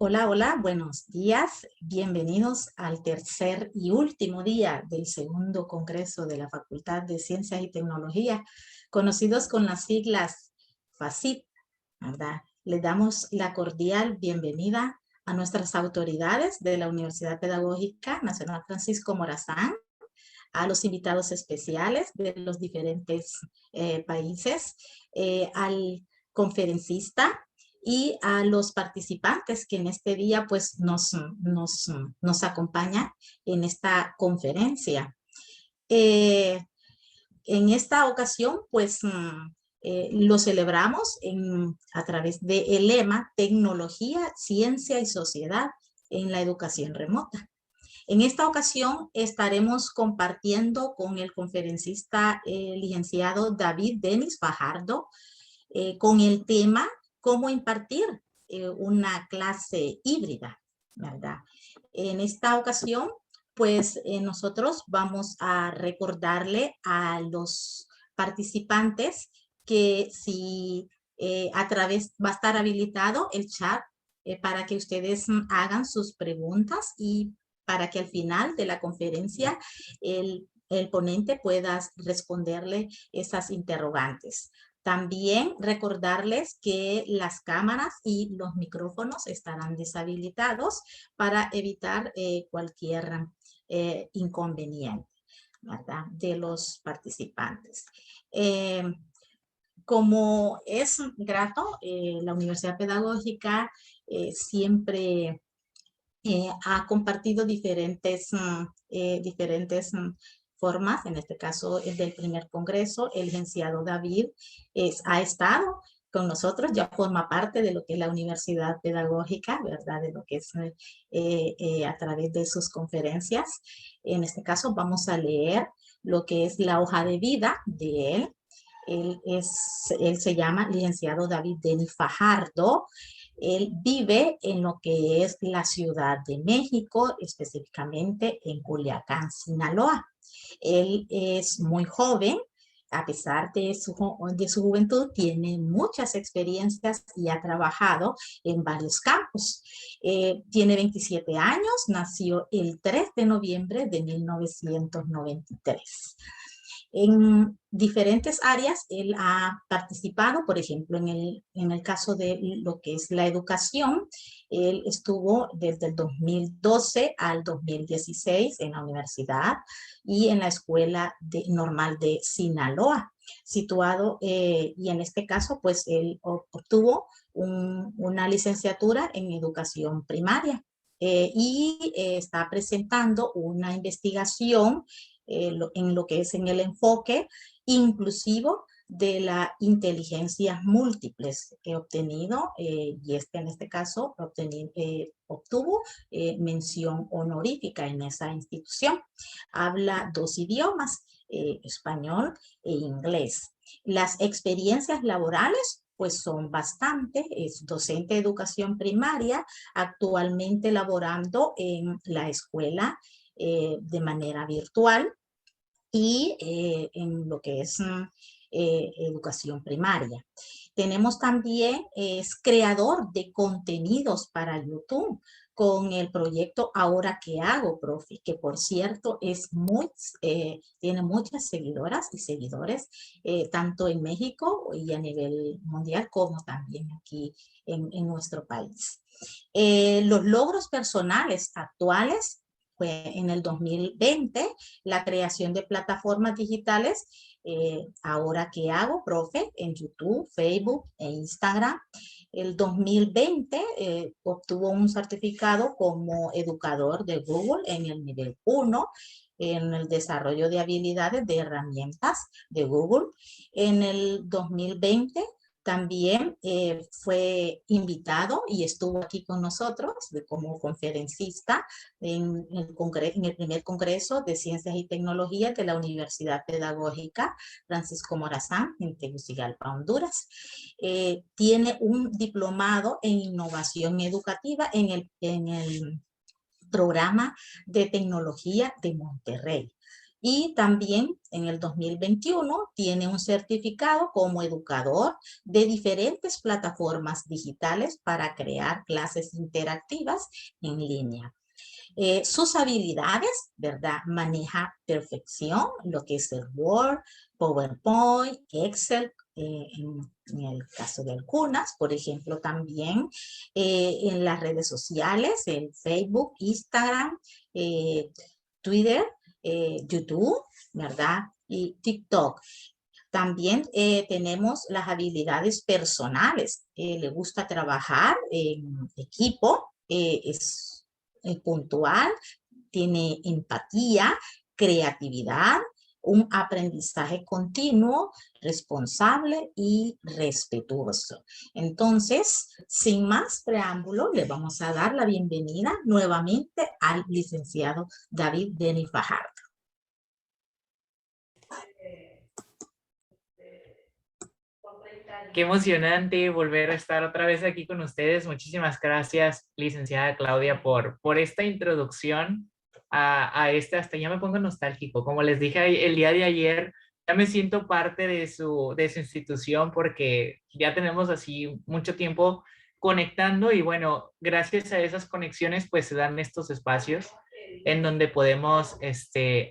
Hola, hola, buenos días. Bienvenidos al tercer y último día del segundo congreso de la Facultad de Ciencias y Tecnología, conocidos con las siglas FACIT, ¿verdad? Le damos la cordial bienvenida a nuestras autoridades de la Universidad Pedagógica Nacional Francisco Morazán, a los invitados especiales de los diferentes países, al conferencista y a los participantes que en este día pues nos acompañan en esta conferencia. Eh, en esta ocasión pues lo celebramos a través del lema Tecnología, Ciencia y Sociedad en la Educación Remota. En esta ocasión estaremos compartiendo con el conferencista licenciado David Denis Fajardo con el tema cómo impartir una clase híbrida, ¿verdad? En esta ocasión, pues nosotros vamos a recordarle a los participantes que si a través va a estar habilitado el chat para que ustedes hagan sus preguntas y para que al final de la conferencia el ponente pueda responderle esas interrogantes. También recordarles que las cámaras y los micrófonos estarán deshabilitados para evitar cualquier inconveniente, ¿verdad?, de los participantes. Como es grato, la Universidad Pedagógica siempre ha compartido diferentes formas. En este caso es del primer congreso. El licenciado David ha estado con nosotros, ya forma parte de lo que es la Universidad Pedagógica, ¿verdad? De lo que es a través de sus conferencias. En este caso vamos a leer lo que es la hoja de vida de él. Él se llama licenciado David Denis Fajardo. Él vive en lo que es la Ciudad de México, específicamente en Culiacán, Sinaloa. Él es muy joven, a pesar de su juventud, tiene muchas experiencias y ha trabajado en varios campos. Tiene 27 años, nació el 3 de noviembre de 1993. En diferentes áreas él ha participado, por ejemplo, en el caso de lo que es la educación. Él estuvo desde el 2012 al 2016 en la universidad y en la Escuela Normal de Sinaloa, situado, y en este caso, pues él obtuvo una licenciatura en educación primaria. Está presentando una investigación en lo que es en el enfoque inclusivo de las inteligencias múltiples que he obtenido, y en este caso obtuvo mención honorífica en esa institución. Habla 2 idiomas, español e inglés. Las experiencias laborales pues son bastantes. Es docente de educación primaria, actualmente laborando en la escuela de manera virtual y en lo que es educación primaria. Tenemos también, es creador de contenidos para YouTube con el proyecto Ahora ¿Qué hago, profe? Que por cierto tiene muchas seguidoras y seguidores, tanto en México y a nivel mundial como también aquí en nuestro país. Los logros personales actuales fue en el 2020 la creación de plataformas digitales. Ahora ¿Qué hago, profe? En YouTube, Facebook e Instagram. El 2020 obtuvo un certificado como educador de Google en el nivel 1 en el desarrollo de habilidades de herramientas de Google. En el 2020 también fue invitado y estuvo aquí con nosotros como conferencista en el primer Congreso de Ciencias y Tecnologías de la Universidad Pedagógica Francisco Morazán en Tegucigalpa, Honduras. Tiene un diplomado en innovación educativa en el programa de tecnología de Monterrey. Y también en el 2021 tiene un certificado como educador de diferentes plataformas digitales para crear clases interactivas en línea. Sus habilidades, ¿verdad? Maneja perfección lo que es el Word, PowerPoint, Excel, en el caso de algunas, por ejemplo, también en las redes sociales, en Facebook, Instagram, eh, Twitter, YouTube, ¿verdad? Y TikTok. También tenemos las habilidades personales. Le gusta trabajar en equipo, es puntual, tiene empatía, creatividad, un aprendizaje continuo, responsable y respetuoso. Entonces, sin más preámbulo, le vamos a dar la bienvenida nuevamente al licenciado David Denis Fajardo. Qué emocionante volver a estar otra vez aquí con ustedes. Muchísimas gracias, licenciada Claudia, por esta introducción a este, hasta ya me pongo nostálgico. Como les dije el día de ayer, ya me siento parte de su institución porque ya tenemos así mucho tiempo conectando y bueno, gracias a esas conexiones pues se dan estos espacios en donde podemos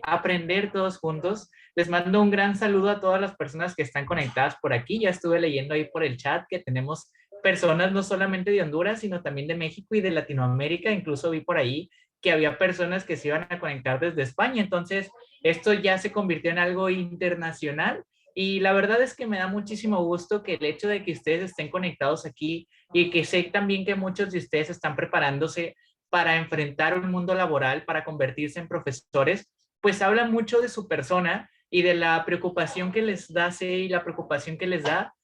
aprender todos juntos. Les mando un gran saludo a todas las personas que están conectadas por aquí. Ya estuve leyendo ahí por el chat que tenemos personas no solamente de Honduras, sino también de México y de Latinoamérica. Incluso vi por ahí que había personas que se iban a conectar desde España. Entonces, esto ya se convirtió en algo internacional. Y la verdad es que me da muchísimo gusto que el hecho de que ustedes estén conectados aquí y que sé también que muchos de ustedes están preparándose para enfrentar un mundo laboral, para convertirse en profesores, pues habla mucho de su persona y de la preocupación que les da y la preocupación que les da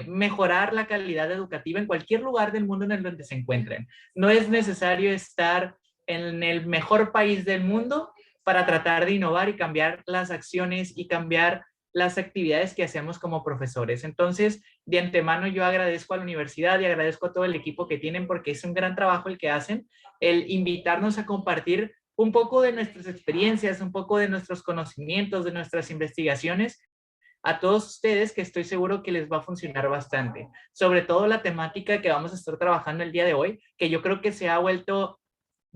mejorar la calidad educativa en cualquier lugar del mundo en el donde se encuentren. No es necesario estar en el mejor país del mundo para tratar de innovar y cambiar las acciones y cambiar las actividades que hacemos como profesores. Entonces, de antemano yo agradezco a la universidad y agradezco a todo el equipo que tienen porque es un gran trabajo el que hacen, el invitarnos a compartir un poco de nuestras experiencias, un poco de nuestros conocimientos, de nuestras investigaciones a todos ustedes que estoy seguro que les va a funcionar bastante. Sobre todo la temática que vamos a estar trabajando el día de hoy, que yo creo que se ha vuelto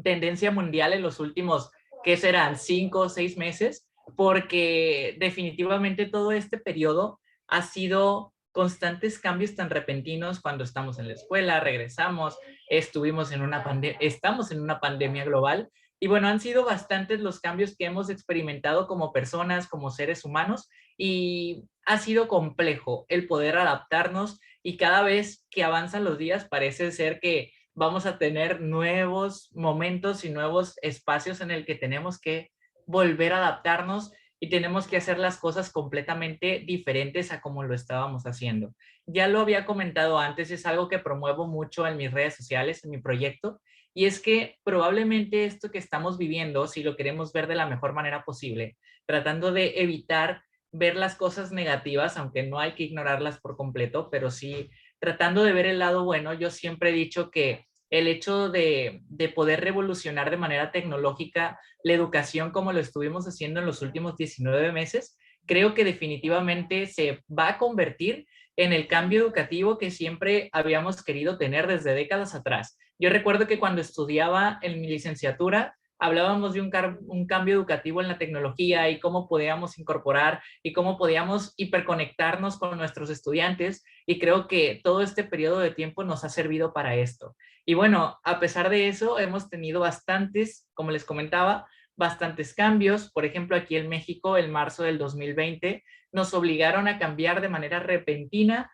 tendencia mundial en los últimos, ¿qué serán? 5 o 6 meses, porque definitivamente todo este periodo ha sido constantes cambios tan repentinos cuando estamos en la escuela, regresamos, estamos en una pandemia global y bueno, han sido bastantes los cambios que hemos experimentado como personas, como seres humanos y ha sido complejo el poder adaptarnos y cada vez que avanzan los días parece ser que vamos a tener nuevos momentos y nuevos espacios en el que tenemos que volver a adaptarnos y tenemos que hacer las cosas completamente diferentes a como lo estábamos haciendo. Ya lo había comentado antes, es algo que promuevo mucho en mis redes sociales, en mi proyecto, y es que probablemente esto que estamos viviendo, si lo queremos ver de la mejor manera posible, tratando de evitar ver las cosas negativas, aunque no hay que ignorarlas por completo, pero sí tratando de ver el lado bueno, yo siempre he dicho que el hecho de poder revolucionar de manera tecnológica la educación como lo estuvimos haciendo en los últimos 19 meses, creo que definitivamente se va a convertir en el cambio educativo que siempre habíamos querido tener desde décadas atrás. Yo recuerdo que cuando estudiaba en mi licenciatura, hablábamos de un cambio educativo en la tecnología y cómo podíamos incorporar y cómo podíamos hiperconectarnos con nuestros estudiantes y creo que todo este periodo de tiempo nos ha servido para esto. Y bueno, a pesar de eso, hemos tenido bastantes, como les comentaba, bastantes cambios. Por ejemplo, aquí en México, en marzo del 2020, nos obligaron a cambiar de manera repentina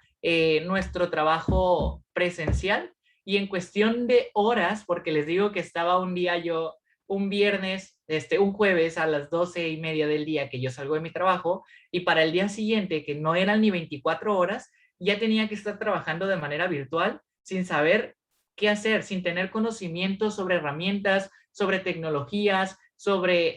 nuestro trabajo presencial y en cuestión de horas, porque les digo que estaba un día yo un viernes, un jueves a las 12:30 del día que yo salgo de mi trabajo y para el día siguiente, que no eran ni 24 horas, ya tenía que estar trabajando de manera virtual sin saber qué hacer, sin tener conocimiento sobre herramientas, sobre tecnologías, sobre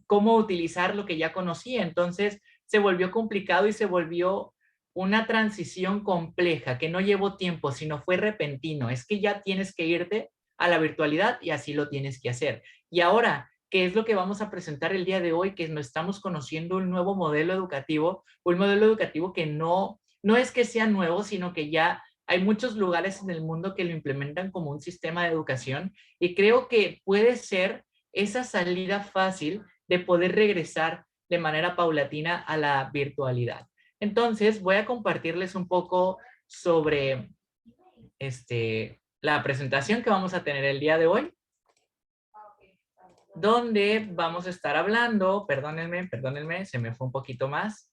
cómo utilizar lo que ya conocía. Entonces se volvió complicado y se volvió una transición compleja que no llevó tiempo, sino fue repentino. Es que ya tienes que irte a la virtualidad y así lo tienes que hacer. Y ahora que es lo que vamos a presentar el día de hoy, que nos estamos conociendo un nuevo modelo educativo, un modelo educativo que no es que sea nuevo, sino que ya hay muchos lugares en el mundo que lo implementan como un sistema de educación y creo que puede ser esa salida fácil de poder regresar de manera paulatina a la virtualidad. Entonces, voy a compartirles un poco sobre la presentación que vamos a tener el día de hoy, donde vamos a estar hablando, perdónenme, se me fue un poquito más,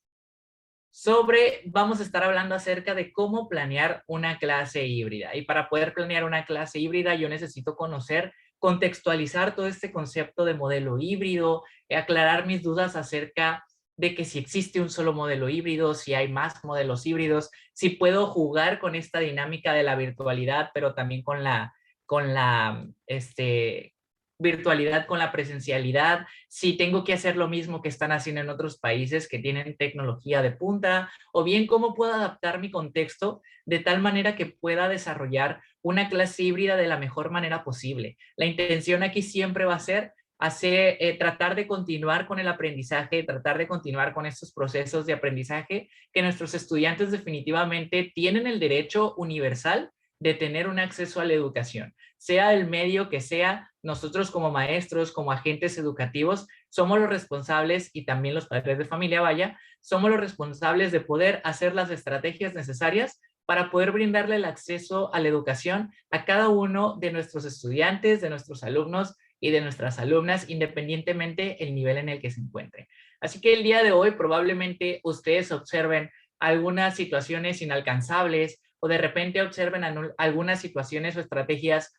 vamos a estar hablando acerca de cómo planear una clase híbrida. Y para poder planear una clase híbrida, yo necesito contextualizar todo este concepto de modelo híbrido, aclarar mis dudas acerca de que si existe un solo modelo híbrido, si hay más modelos híbridos, si puedo jugar con esta dinámica de la virtualidad, pero también con la virtualidad, con la presencialidad, si tengo que hacer lo mismo que están haciendo en otros países que tienen tecnología de punta, o bien cómo puedo adaptar mi contexto de tal manera que pueda desarrollar una clase híbrida de la mejor manera posible. La intención aquí siempre va a ser tratar de continuar con el aprendizaje, tratar de continuar con estos procesos de aprendizaje que nuestros estudiantes definitivamente tienen el derecho universal de tener un acceso a la educación. Sea el medio que sea, nosotros como maestros, como agentes educativos, somos los responsables, y también los padres de familia, vaya, somos los responsables de poder hacer las estrategias necesarias para poder brindarle el acceso a la educación a cada uno de nuestros estudiantes, de nuestros alumnos y de nuestras alumnas, independientemente el nivel en el que se encuentren. Así que el día de hoy probablemente ustedes observen algunas situaciones inalcanzables o de repente observen algunas situaciones o estrategias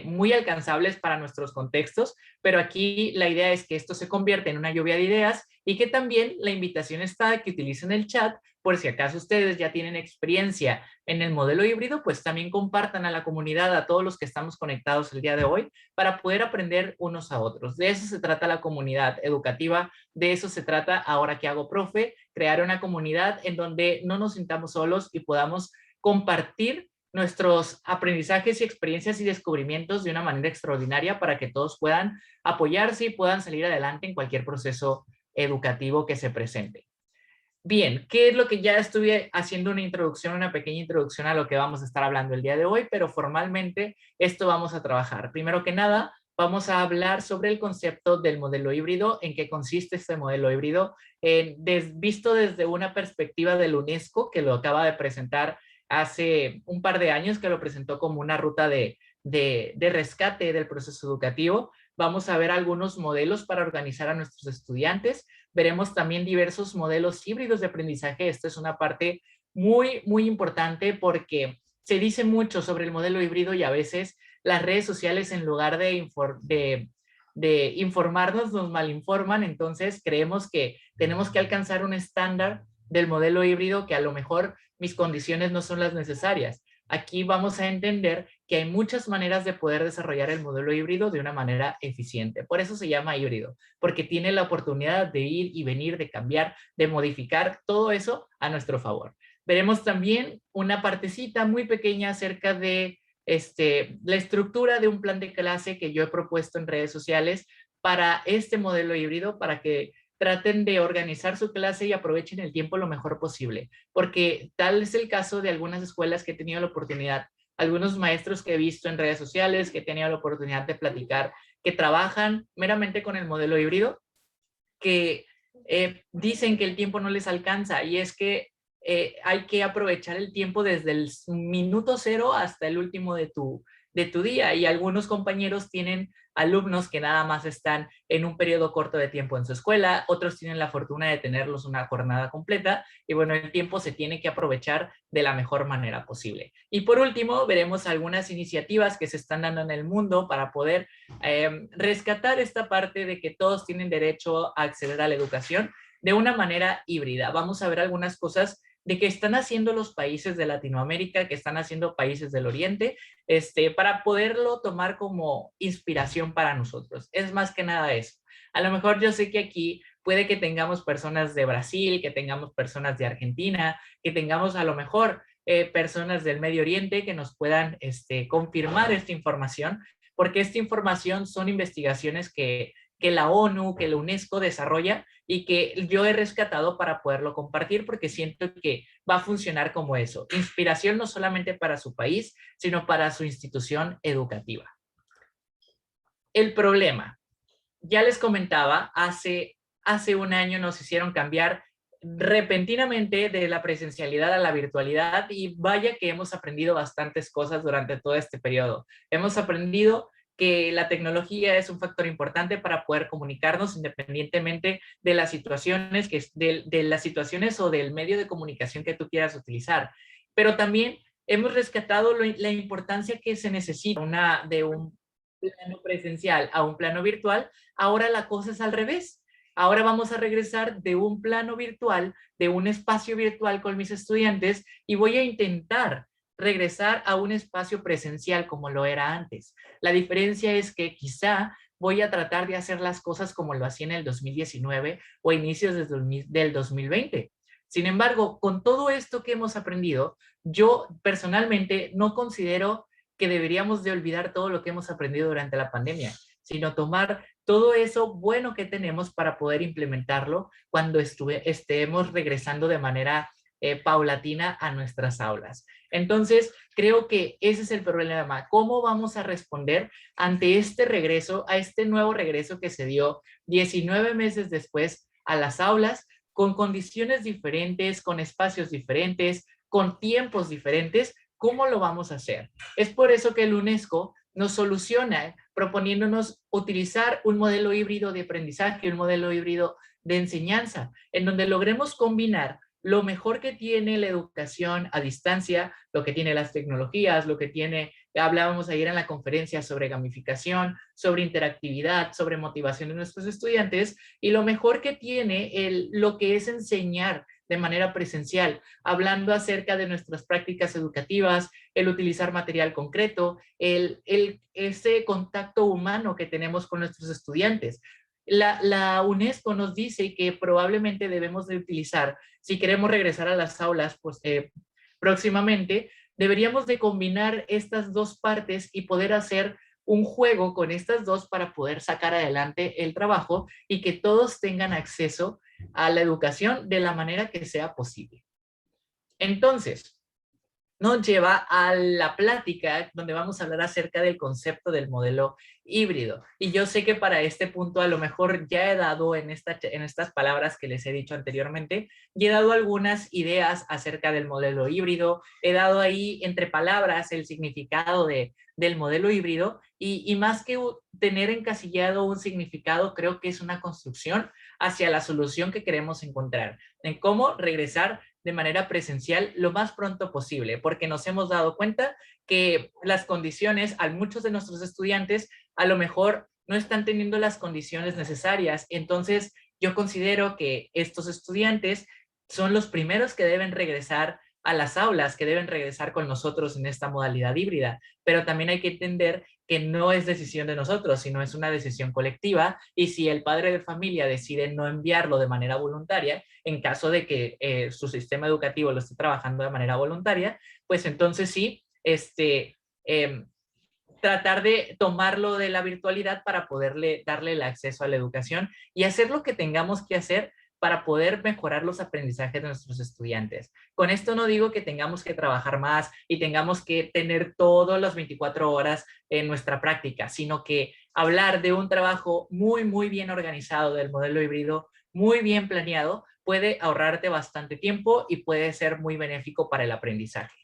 muy alcanzables para nuestros contextos, pero aquí la idea es que esto se convierta en una lluvia de ideas y que también la invitación está a que utilicen el chat por si acaso ustedes ya tienen experiencia en el modelo híbrido, pues también compartan a la comunidad, a todos los que estamos conectados el día de hoy, para poder aprender unos a otros. De eso se trata la comunidad educativa, de eso se trata ahora que hago profe, crear una comunidad en donde no nos sintamos solos y podamos compartir nuestros aprendizajes y experiencias y descubrimientos de una manera extraordinaria para que todos puedan apoyarse y puedan salir adelante en cualquier proceso educativo que se presente. Bien, ¿qué es lo que ya estuve haciendo una pequeña introducción a lo que vamos a estar hablando el día de hoy, pero formalmente esto vamos a trabajar? Primero que nada, vamos a hablar sobre el concepto del modelo híbrido, en qué consiste este modelo híbrido, visto desde una perspectiva del UNESCO, que lo acaba de presentar hace un par de años, que lo presentó como una ruta de rescate del proceso educativo. Vamos a ver algunos modelos para organizar a nuestros estudiantes. Veremos también diversos modelos híbridos de aprendizaje. Esta es una parte muy, muy importante porque se dice mucho sobre el modelo híbrido y a veces las redes sociales, en lugar de informarnos, nos malinforman. Entonces creemos que tenemos que alcanzar un estándar del modelo híbrido que a lo mejor mis condiciones no son las necesarias. Aquí vamos a entender que hay muchas maneras de poder desarrollar el modelo híbrido de una manera eficiente. Por eso se llama híbrido, porque tiene la oportunidad de ir y venir, de cambiar, de modificar todo eso a nuestro favor. Veremos también una partecita muy pequeña acerca de la estructura de un plan de clase que yo he propuesto en redes sociales para este modelo híbrido, para que traten de organizar su clase y aprovechen el tiempo lo mejor posible, porque tal es el caso de algunas escuelas que he tenido la oportunidad, algunos maestros que he visto en redes sociales, que he tenido la oportunidad de platicar, que trabajan meramente con el modelo híbrido, que dicen que el tiempo no les alcanza, y es que hay que aprovechar el tiempo desde el minuto cero hasta el último de tu día, y algunos compañeros tienen alumnos que nada más están en un periodo corto de tiempo en su escuela, otros tienen la fortuna de tenerlos una jornada completa, y bueno, el tiempo se tiene que aprovechar de la mejor manera posible. Y por último, veremos algunas iniciativas que se están dando en el mundo para poder rescatar esta parte de que todos tienen derecho a acceder a la educación de una manera híbrida. Vamos a ver algunas cosas de que están haciendo los países de Latinoamérica, que están haciendo países del Oriente, para poderlo tomar como inspiración para nosotros. Es más que nada eso. A lo mejor yo sé que aquí puede que tengamos personas de Brasil, que tengamos personas de Argentina, que tengamos a lo mejor personas del Medio Oriente que nos puedan confirmar esta información, porque esta información son investigaciones que que la ONU, que la UNESCO desarrolla y que yo he rescatado para poderlo compartir porque siento que va a funcionar como eso. Inspiración no solamente para su país, sino para su institución educativa. El problema, ya les comentaba, hace un año nos hicieron cambiar repentinamente de la presencialidad a la virtualidad y vaya que hemos aprendido bastantes cosas durante todo este periodo. Hemos aprendido que la tecnología es un factor importante para poder comunicarnos independientemente de las situaciones, de las situaciones o del medio de comunicación que tú quieras utilizar. Pero también hemos rescatado la importancia que se necesita de un plano presencial a un plano virtual. Ahora la cosa es al revés. Ahora vamos a regresar de un plano virtual, de un espacio virtual con mis estudiantes y voy a intentar regresar a un espacio presencial como lo era antes. La diferencia es que quizá voy a tratar de hacer las cosas como lo hacía en el 2019 o inicios del 2020. Sin embargo, con todo esto que hemos aprendido, yo personalmente no considero que deberíamos de olvidar todo lo que hemos aprendido durante la pandemia, sino tomar todo eso bueno que tenemos para poder implementarlo cuando estemos regresando de manera paulatina a nuestras aulas. Entonces, creo que ese es el problema. ¿Cómo vamos a responder ante este regreso, a este nuevo regreso que se dio 19 meses después a las aulas, con condiciones diferentes, con espacios diferentes, con tiempos diferentes? ¿Cómo lo vamos a hacer? Es por eso que el UNESCO nos soluciona proponiéndonos utilizar un modelo híbrido de aprendizaje, un modelo híbrido de enseñanza, en donde logremos combinar lo mejor que tiene la educación a distancia, lo que tiene las tecnologías, lo que tiene, hablábamos ayer en la conferencia sobre gamificación, sobre interactividad, sobre motivación de nuestros estudiantes, y lo mejor que tiene lo que es enseñar de manera presencial, hablando acerca de nuestras prácticas educativas, el utilizar material concreto, ese contacto humano que tenemos con nuestros estudiantes. La UNESCO nos dice que probablemente debemos de utilizar, si queremos regresar a las aulas pues, próximamente, deberíamos de combinar estas dos partes y poder hacer un juego con estas dos para poder sacar adelante el trabajo y que todos tengan acceso a la educación de la manera que sea posible. Entonces, nos lleva a la plática donde vamos a hablar acerca del concepto del modelo híbrido. Y yo sé que para este punto a lo mejor ya he dado en estas palabras que les he dicho anteriormente, ya he dado algunas ideas acerca del modelo híbrido, he dado ahí entre palabras el significado del modelo híbrido y más que tener encasillado un significado, creo que es una construcción hacia la solución que queremos encontrar, en cómo regresar de manera presencial lo más pronto posible, porque nos hemos dado cuenta que las condiciones, a muchos de nuestros estudiantes, a lo mejor no están teniendo las condiciones necesarias. Entonces, yo considero que estos estudiantes son los primeros que deben regresar a las aulas, que deben regresar con nosotros en esta modalidad híbrida, pero también hay que entender que no es decisión de nosotros, sino es una decisión colectiva, y si el padre de familia decide no enviarlo de manera voluntaria, en caso de que su sistema educativo lo esté trabajando de manera voluntaria, pues entonces sí, tratar de tomarlo de la virtualidad para poderle darle el acceso a la educación y hacer lo que tengamos que hacer para poder mejorar los aprendizajes de nuestros estudiantes. Con esto no digo que tengamos que trabajar más y tengamos que tener todas las 24 horas en nuestra práctica, sino que hablar de un trabajo muy, muy bien organizado del modelo híbrido, muy bien planeado, puede ahorrarte bastante tiempo y puede ser muy benéfico para el aprendizaje.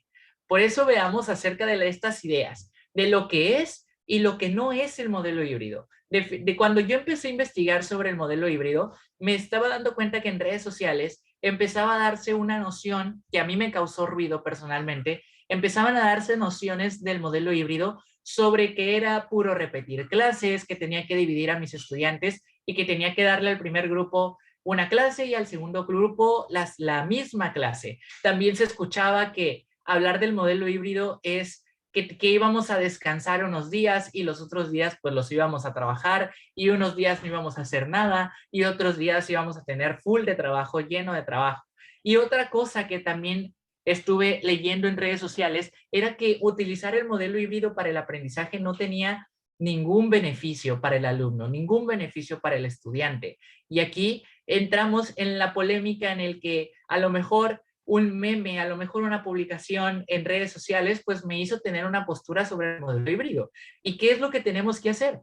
Por eso veamos acerca de estas ideas, de lo que es y lo que no es el modelo híbrido. De cuando yo empecé a investigar sobre el modelo híbrido, me estaba dando cuenta que en redes sociales empezaba a darse una noción que a mí me causó ruido personalmente, empezaban a darse nociones del modelo híbrido sobre que era puro repetir clases, que tenía que dividir a mis estudiantes y que tenía que darle al primer grupo una clase y al segundo grupo la misma clase. También se escuchaba que hablar del modelo híbrido es que íbamos a descansar unos días y los otros días pues los íbamos a trabajar y unos días no íbamos a hacer nada y otros días íbamos a tener full de trabajo, lleno de trabajo. Y otra cosa que también estuve leyendo en redes sociales era que utilizar el modelo híbrido para el aprendizaje no tenía ningún beneficio para el alumno, ningún beneficio para el estudiante. Y aquí entramos en la polémica en el que a lo mejor un meme, a lo mejor una publicación en redes sociales, pues me hizo tener una postura sobre el modelo híbrido. ¿Y qué es lo que tenemos que hacer?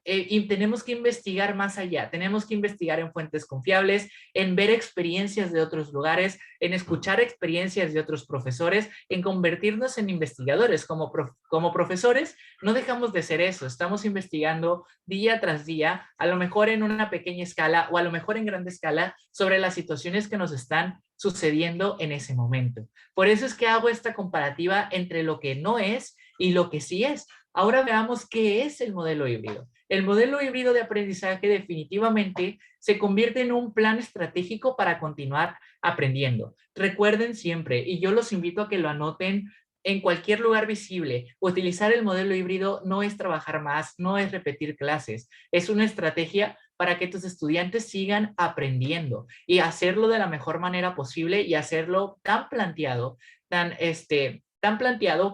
Y tenemos que investigar más allá, tenemos que investigar en fuentes confiables, en ver experiencias de otros lugares, en escuchar experiencias de otros profesores, en convertirnos en investigadores. Como profesores no dejamos de ser eso, estamos investigando día tras día, a lo mejor en una pequeña escala o a lo mejor en grande escala, sobre las situaciones que nos están sucediendo en ese momento. Por eso es que hago esta comparativa entre lo que no es y lo que sí es. Ahora veamos qué es el modelo híbrido. El modelo híbrido de aprendizaje definitivamente se convierte en un plan estratégico para continuar aprendiendo. Recuerden siempre, y yo los invito a que lo anoten en cualquier lugar visible, utilizar el modelo híbrido no es trabajar más, no es repetir clases, es una estrategia para que tus estudiantes sigan aprendiendo y hacerlo de la mejor manera posible y hacerlo tan planteado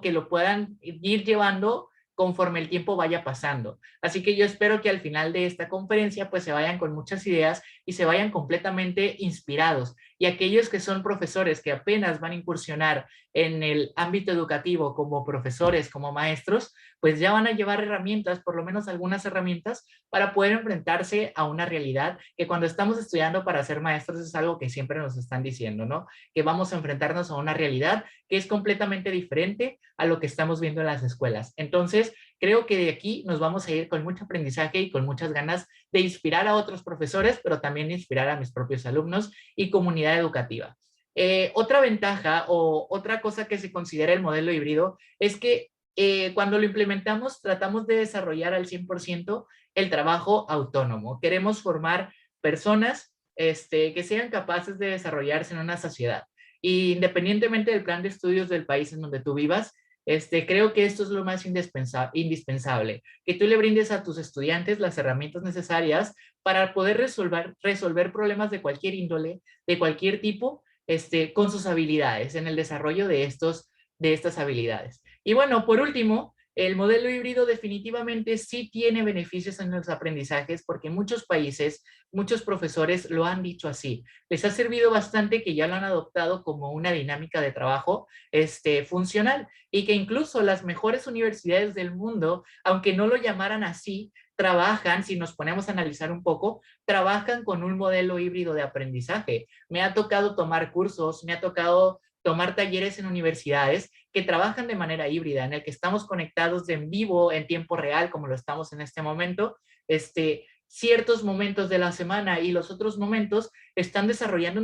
que lo puedan ir llevando conforme el tiempo vaya pasando. Así que yo espero que al final de esta conferencia pues se vayan con muchas ideas y se vayan completamente inspirados. Y aquellos que son profesores que apenas van a incursionar en el ámbito educativo como profesores, como maestros, pues ya van a llevar herramientas, por lo menos algunas herramientas, para poder enfrentarse a una realidad que cuando estamos estudiando para ser maestros es algo que siempre nos están diciendo, ¿no? Que vamos a enfrentarnos a una realidad que es completamente diferente a lo que estamos viendo en las escuelas. Entonces, creo que de aquí nos vamos a ir con mucho aprendizaje y con muchas ganas de inspirar a otros profesores, pero también de inspirar a mis propios alumnos y comunidad educativa. Otra ventaja o otra cosa que se considera el modelo híbrido es que cuando lo implementamos tratamos de desarrollar al 100% el trabajo autónomo. Queremos formar personas que sean capaces de desarrollarse en una sociedad. Y independientemente del plan de estudios del país en donde tú vivas, creo que esto es lo más indispensable, que tú le brindes a tus estudiantes las herramientas necesarias para poder resolver problemas de cualquier índole, de cualquier tipo, con sus habilidades, en el desarrollo de estas habilidades. Y bueno, por último, el modelo híbrido definitivamente sí tiene beneficios en los aprendizajes porque muchos países, muchos profesores lo han dicho así. Les ha servido bastante que ya lo han adoptado como una dinámica de trabajo funcional y que incluso las mejores universidades del mundo, aunque no lo llamaran así, trabajan, si nos ponemos a analizar un poco, trabajan con un modelo híbrido de aprendizaje. Me ha tocado tomar cursos, me ha tocado tomar talleres en universidades que trabajan de manera híbrida, en el que estamos conectados de en vivo, en tiempo real, como lo estamos en este momento, ciertos momentos de la semana y los otros momentos están desarrollando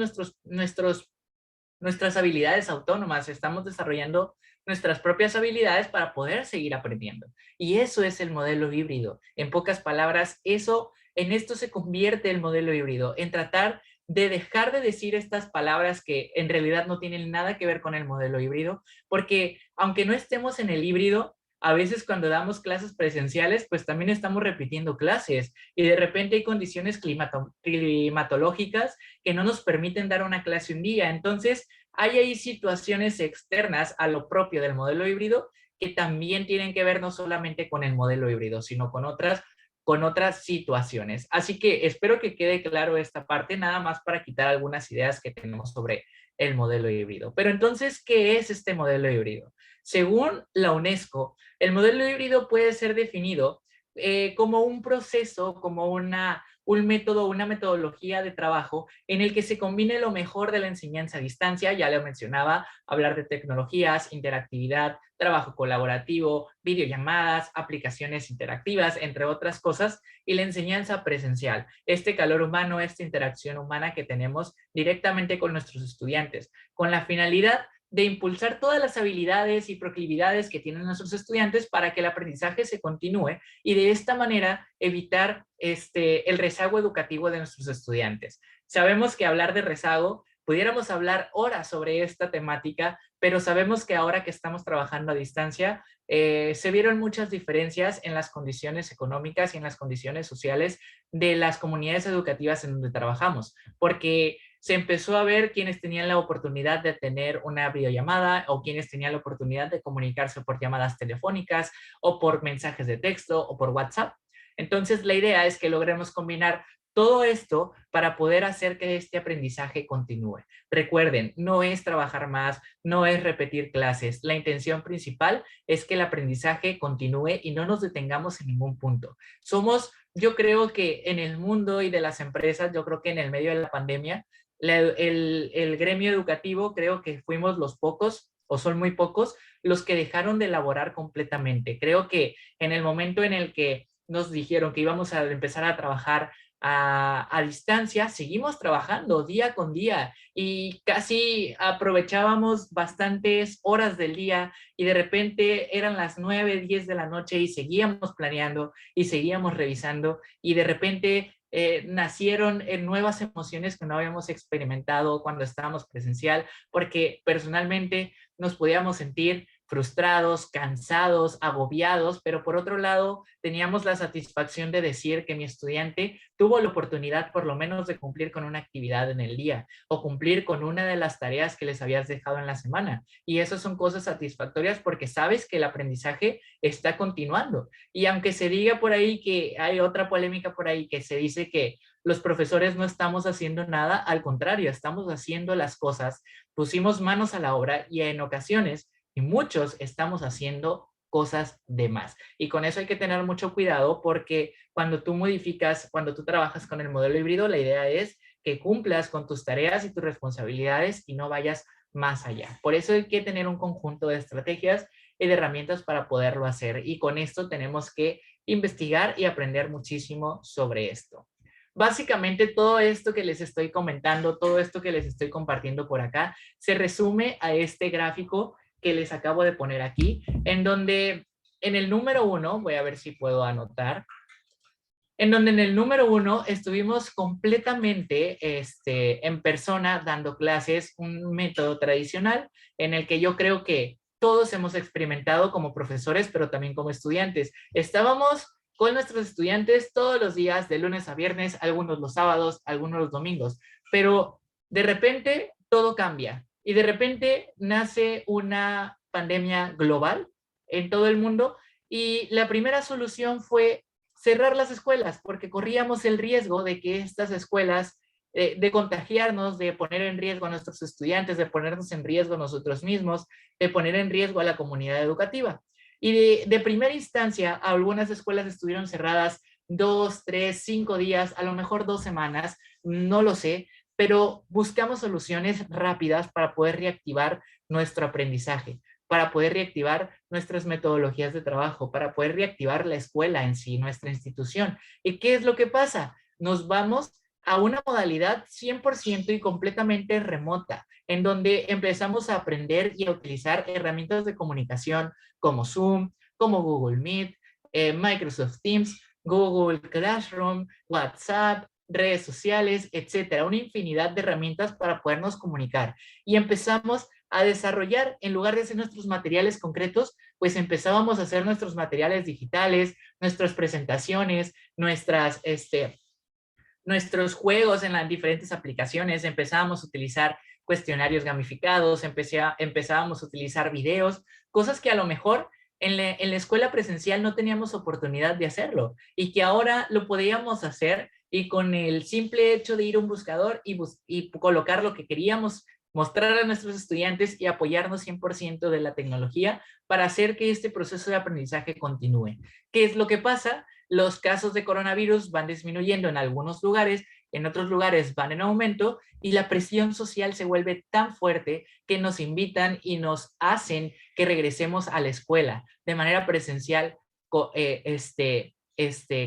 nuestras habilidades autónomas, estamos desarrollando nuestras propias habilidades para poder seguir aprendiendo. Y eso es el modelo híbrido. En pocas palabras, en esto se convierte el modelo híbrido, en tratar de dejar de decir estas palabras que en realidad no tienen nada que ver con el modelo híbrido, porque aunque no estemos en el híbrido, a veces cuando damos clases presenciales, pues también estamos repitiendo clases y de repente hay condiciones climatológicas que no nos permiten dar una clase un día. Entonces, hay ahí situaciones externas a lo propio del modelo híbrido que también tienen que ver no solamente con el modelo híbrido, sino con otras situaciones. Así que espero que quede claro esta parte, nada más para quitar algunas ideas que tenemos sobre el modelo híbrido. Pero entonces, ¿qué es este modelo híbrido? Según la UNESCO, el modelo híbrido puede ser definido como un proceso, como un método, una metodología de trabajo en el que se combine lo mejor de la enseñanza a distancia, ya lo mencionaba, hablar de tecnologías, interactividad, trabajo colaborativo, videollamadas, aplicaciones interactivas, entre otras cosas, y la enseñanza presencial, este calor humano, esta interacción humana que tenemos directamente con nuestros estudiantes, con la finalidad de impulsar todas las habilidades y proclividades que tienen nuestros estudiantes para que el aprendizaje se continúe y de esta manera evitar el rezago educativo de nuestros estudiantes. Sabemos que hablar de rezago, pudiéramos hablar horas sobre esta temática, pero sabemos que ahora que estamos trabajando a distancia, se vieron muchas diferencias en las condiciones económicas y en las condiciones sociales de las comunidades educativas en donde trabajamos, porque se empezó a ver quienes tenían la oportunidad de tener una videollamada o quienes tenían la oportunidad de comunicarse por llamadas telefónicas o por mensajes de texto o por WhatsApp. Entonces, la idea es que logremos combinar todo esto para poder hacer que este aprendizaje continúe. Recuerden, no es trabajar más, no es repetir clases. La intención principal es que el aprendizaje continúe y no nos detengamos en ningún punto. Yo creo que en el mundo y de las empresas, yo creo que en el medio de la pandemia, el gremio educativo creo que fuimos los pocos o son muy pocos los que dejaron de elaborar completamente. Creo que en el momento en el que nos dijeron que íbamos a empezar a trabajar a distancia, seguimos trabajando día con día y casi aprovechábamos bastantes horas del día y de repente eran las 9, 10 de la noche y seguíamos planeando y seguíamos revisando y de repente nacieron nuevas emociones que no habíamos experimentado cuando estábamos presencial, porque personalmente nos podíamos sentir frustrados, cansados, agobiados, pero por otro lado teníamos la satisfacción de decir que mi estudiante tuvo la oportunidad por lo menos de cumplir con una actividad en el día o cumplir con una de las tareas que les habías dejado en la semana. Y eso son cosas satisfactorias porque sabes que el aprendizaje está continuando. Y aunque se diga por ahí que hay otra polémica por ahí que se dice que los profesores no estamos haciendo nada, al contrario, estamos haciendo las cosas, pusimos manos a la obra y en ocasiones y muchos estamos haciendo cosas de más. Y con eso hay que tener mucho cuidado porque cuando tú modificas, cuando tú trabajas con el modelo híbrido, la idea es que cumplas con tus tareas y tus responsabilidades y no vayas más allá. Por eso hay que tener un conjunto de estrategias y de herramientas para poderlo hacer. Y con esto tenemos que investigar y aprender muchísimo sobre esto. Básicamente todo esto que les estoy comentando, todo esto que les estoy compartiendo por acá, se resume a este gráfico que les acabo de poner aquí, en donde en el número 1, voy a ver si puedo anotar, en donde en el número 1 estuvimos completamente en persona dando clases, un método tradicional en el que yo creo que todos hemos experimentado como profesores, pero también como estudiantes. Estábamos con nuestros estudiantes todos los días, de lunes a viernes, algunos los sábados, algunos los domingos, pero de repente todo cambia y de repente nace una pandemia global en todo el mundo y la primera solución fue cerrar las escuelas porque corríamos el riesgo de que estas escuelas, de contagiarnos, de poner en riesgo a nuestros estudiantes, de ponernos en riesgo a nosotros mismos, de poner en riesgo a la comunidad educativa. Y de primera instancia, algunas escuelas estuvieron cerradas 2, 3, 5 días, a lo mejor 2 semanas, no lo sé, pero buscamos soluciones rápidas para poder reactivar nuestro aprendizaje, para poder reactivar nuestras metodologías de trabajo, para poder reactivar la escuela en sí, nuestra institución. ¿Y qué es lo que pasa? Nos vamos a una modalidad 100% y completamente remota, en donde empezamos a aprender y a utilizar herramientas de comunicación como Zoom, como Google Meet, Microsoft Teams, Google Classroom, WhatsApp, redes sociales, etcétera, una infinidad de herramientas para podernos comunicar. Y empezamos a desarrollar, en lugar de hacer nuestros materiales concretos, pues empezábamos a hacer nuestros materiales digitales, nuestras presentaciones, nuestros juegos en las diferentes aplicaciones, empezábamos a utilizar cuestionarios gamificados, empezábamos a utilizar videos, cosas que a lo mejor en la escuela presencial no teníamos oportunidad de hacerlo y que ahora lo podíamos hacer y con el simple hecho de ir a un buscador y colocar lo que queríamos mostrar a nuestros estudiantes y apoyarnos 100% de la tecnología para hacer que este proceso de aprendizaje continúe. ¿Qué es lo que pasa? Los casos de coronavirus van disminuyendo en algunos lugares, en otros lugares van en aumento y la presión social se vuelve tan fuerte que nos invitan y nos hacen que regresemos a la escuela de manera presencial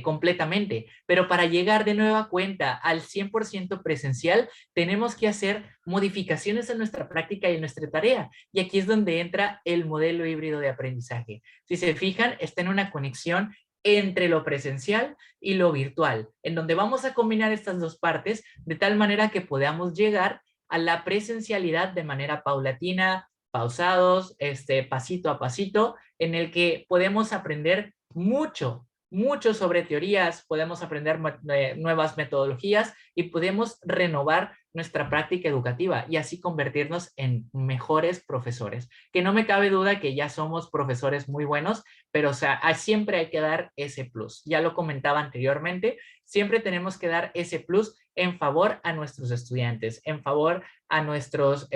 completamente. Pero para llegar de nueva cuenta al 100% presencial, tenemos que hacer modificaciones en nuestra práctica y en nuestra tarea. Y aquí es donde entra el modelo híbrido de aprendizaje. Si se fijan, está en una conexión entre lo presencial y lo virtual, en donde vamos a combinar estas dos partes de tal manera que podamos llegar a la presencialidad de manera paulatina, pausados, pasito a pasito, en el que podemos aprender mucho mucho sobre teorías, podemos aprender nuevas metodologías y podemos renovar nuestra práctica educativa y así convertirnos en mejores profesores. Que no me cabe duda que ya somos profesores muy buenos, pero o sea, siempre hay que dar ese plus. Ya lo comentaba anteriormente, siempre tenemos que dar ese plus en favor a nuestros estudiantes, en favor a nuestros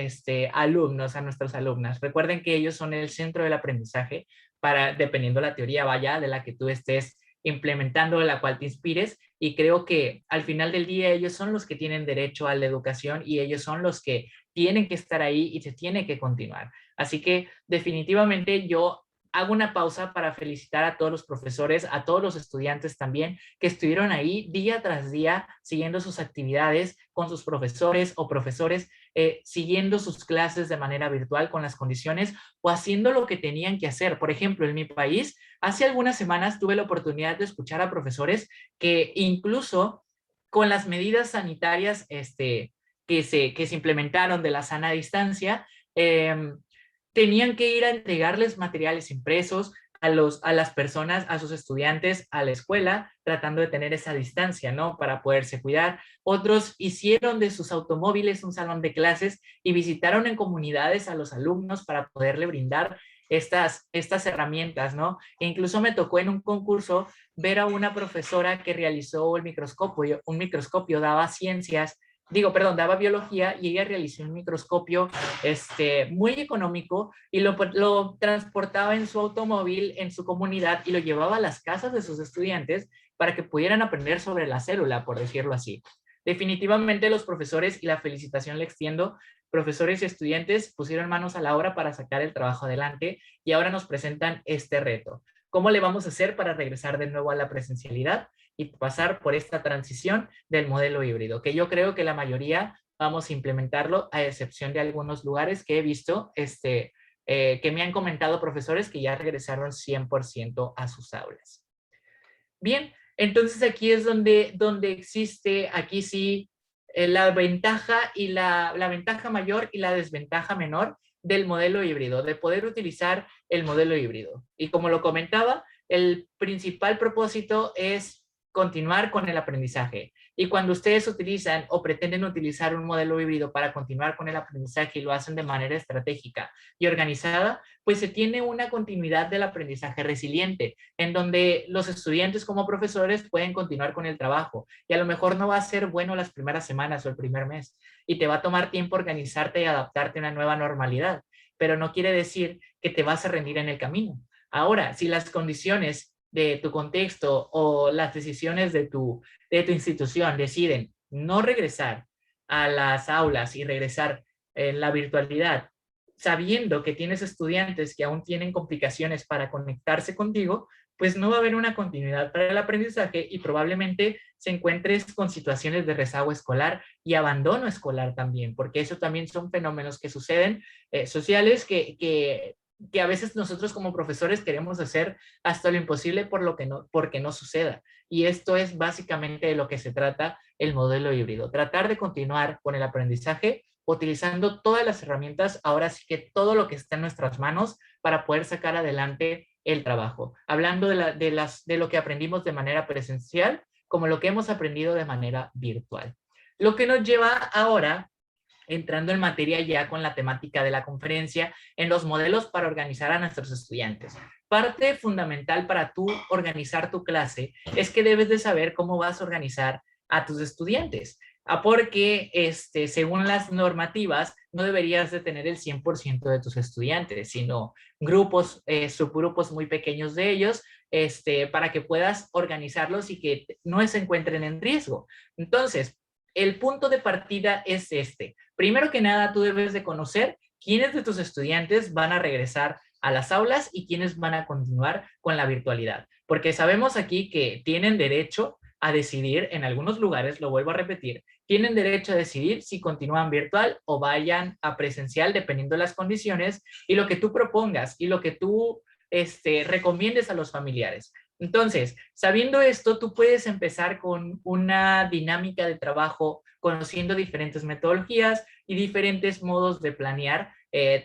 alumnos, a nuestras alumnas. Recuerden que ellos son el centro del aprendizaje para, dependiendo la teoría vaya de la que tú estés implementando, de la cual te inspires, y creo que al final del día ellos son los que tienen derecho a la educación y ellos son los que tienen que estar ahí y se tiene que continuar. Así que definitivamente yo hago una pausa para felicitar a todos los profesores, a todos los estudiantes también que estuvieron ahí día tras día siguiendo sus actividades con sus profesores o profesores, siguiendo sus clases de manera virtual con las condiciones o haciendo lo que tenían que hacer. Por ejemplo, en mi país, hace algunas semanas tuve la oportunidad de escuchar a profesores que incluso con las medidas sanitarias que se implementaron de la sana distancia, tenían que ir a entregarles materiales impresos a las personas, a sus estudiantes, a la escuela, tratando de tener esa distancia, ¿no? Para poderse cuidar. Otros hicieron de sus automóviles un salón de clases y visitaron en comunidades a los alumnos para poderle brindar estas herramientas, ¿no? E incluso me tocó en un concurso ver a una profesora que realizó un microscopio, daba ciencias, daba biología y ella realizó un microscopio muy económico y lo transportaba en su automóvil, en su comunidad y lo llevaba a las casas de sus estudiantes para que pudieran aprender sobre la célula, por decirlo así. Definitivamente los profesores, y la felicitación le extiendo, profesores y estudiantes pusieron manos a la obra para sacar el trabajo adelante y ahora nos presentan este reto. ¿Cómo le vamos a hacer para regresar de nuevo a la presencialidad y pasar por esta transición del modelo híbrido? Que yo creo que la mayoría vamos a implementarlo, a excepción de algunos lugares que he visto, que me han comentado profesores que ya regresaron 100% a sus aulas. Bien, entonces aquí es donde existe, aquí sí, la ventaja y la ventaja mayor y la desventaja menor del modelo híbrido, de poder utilizar el modelo híbrido. Y como lo comentaba, el principal propósito es continuar con el aprendizaje. Y cuando ustedes utilizan o pretenden utilizar un modelo híbrido para continuar con el aprendizaje y lo hacen de manera estratégica y organizada, pues se tiene una continuidad del aprendizaje resiliente, en donde los estudiantes como profesores pueden continuar con el trabajo. Y a lo mejor no va a ser bueno las primeras semanas o el primer mes, y te va a tomar tiempo organizarte y adaptarte a una nueva normalidad, pero no quiere decir que te vas a rendir en el camino. Ahora, si las condiciones de tu contexto o las decisiones de tu institución deciden no regresar a las aulas y regresar en la virtualidad, sabiendo que tienes estudiantes que aún tienen complicaciones para conectarse contigo, pues no va a haber una continuidad para el aprendizaje y probablemente se encuentres con situaciones de rezago escolar y abandono escolar también, porque eso también son fenómenos que suceden, sociales, que a veces nosotros como profesores queremos hacer hasta lo imposible porque no suceda. Y esto es básicamente de lo que se trata el modelo híbrido, tratar de continuar con el aprendizaje utilizando todas las herramientas, ahora sí que todo lo que está en nuestras manos para poder sacar adelante el trabajo. Hablando de lo que aprendimos de manera presencial, como lo que hemos aprendido de manera virtual. Lo que nos lleva ahora, entrando en materia ya con la temática de la conferencia, en los modelos para organizar a nuestros estudiantes. Parte fundamental para tú organizar tu clase es que debes de saber cómo vas a organizar a tus estudiantes. Porque según las normativas no deberías de tener el 100% de tus estudiantes, sino grupos, subgrupos muy pequeños de ellos, para que puedas organizarlos y que no se encuentren en riesgo. Entonces, el punto de partida es este. Primero que nada, tú debes de conocer quiénes de tus estudiantes van a regresar a las aulas y quiénes van a continuar con la virtualidad. Porque sabemos aquí que tienen derecho a decidir, en algunos lugares, lo vuelvo a repetir, tienen derecho a decidir si continúan virtual o vayan a presencial, dependiendo de las condiciones y lo que tú propongas y lo que tú recomiendes a los familiares. Entonces, sabiendo esto, tú puedes empezar con una dinámica de trabajo, conociendo diferentes metodologías y diferentes modos de planear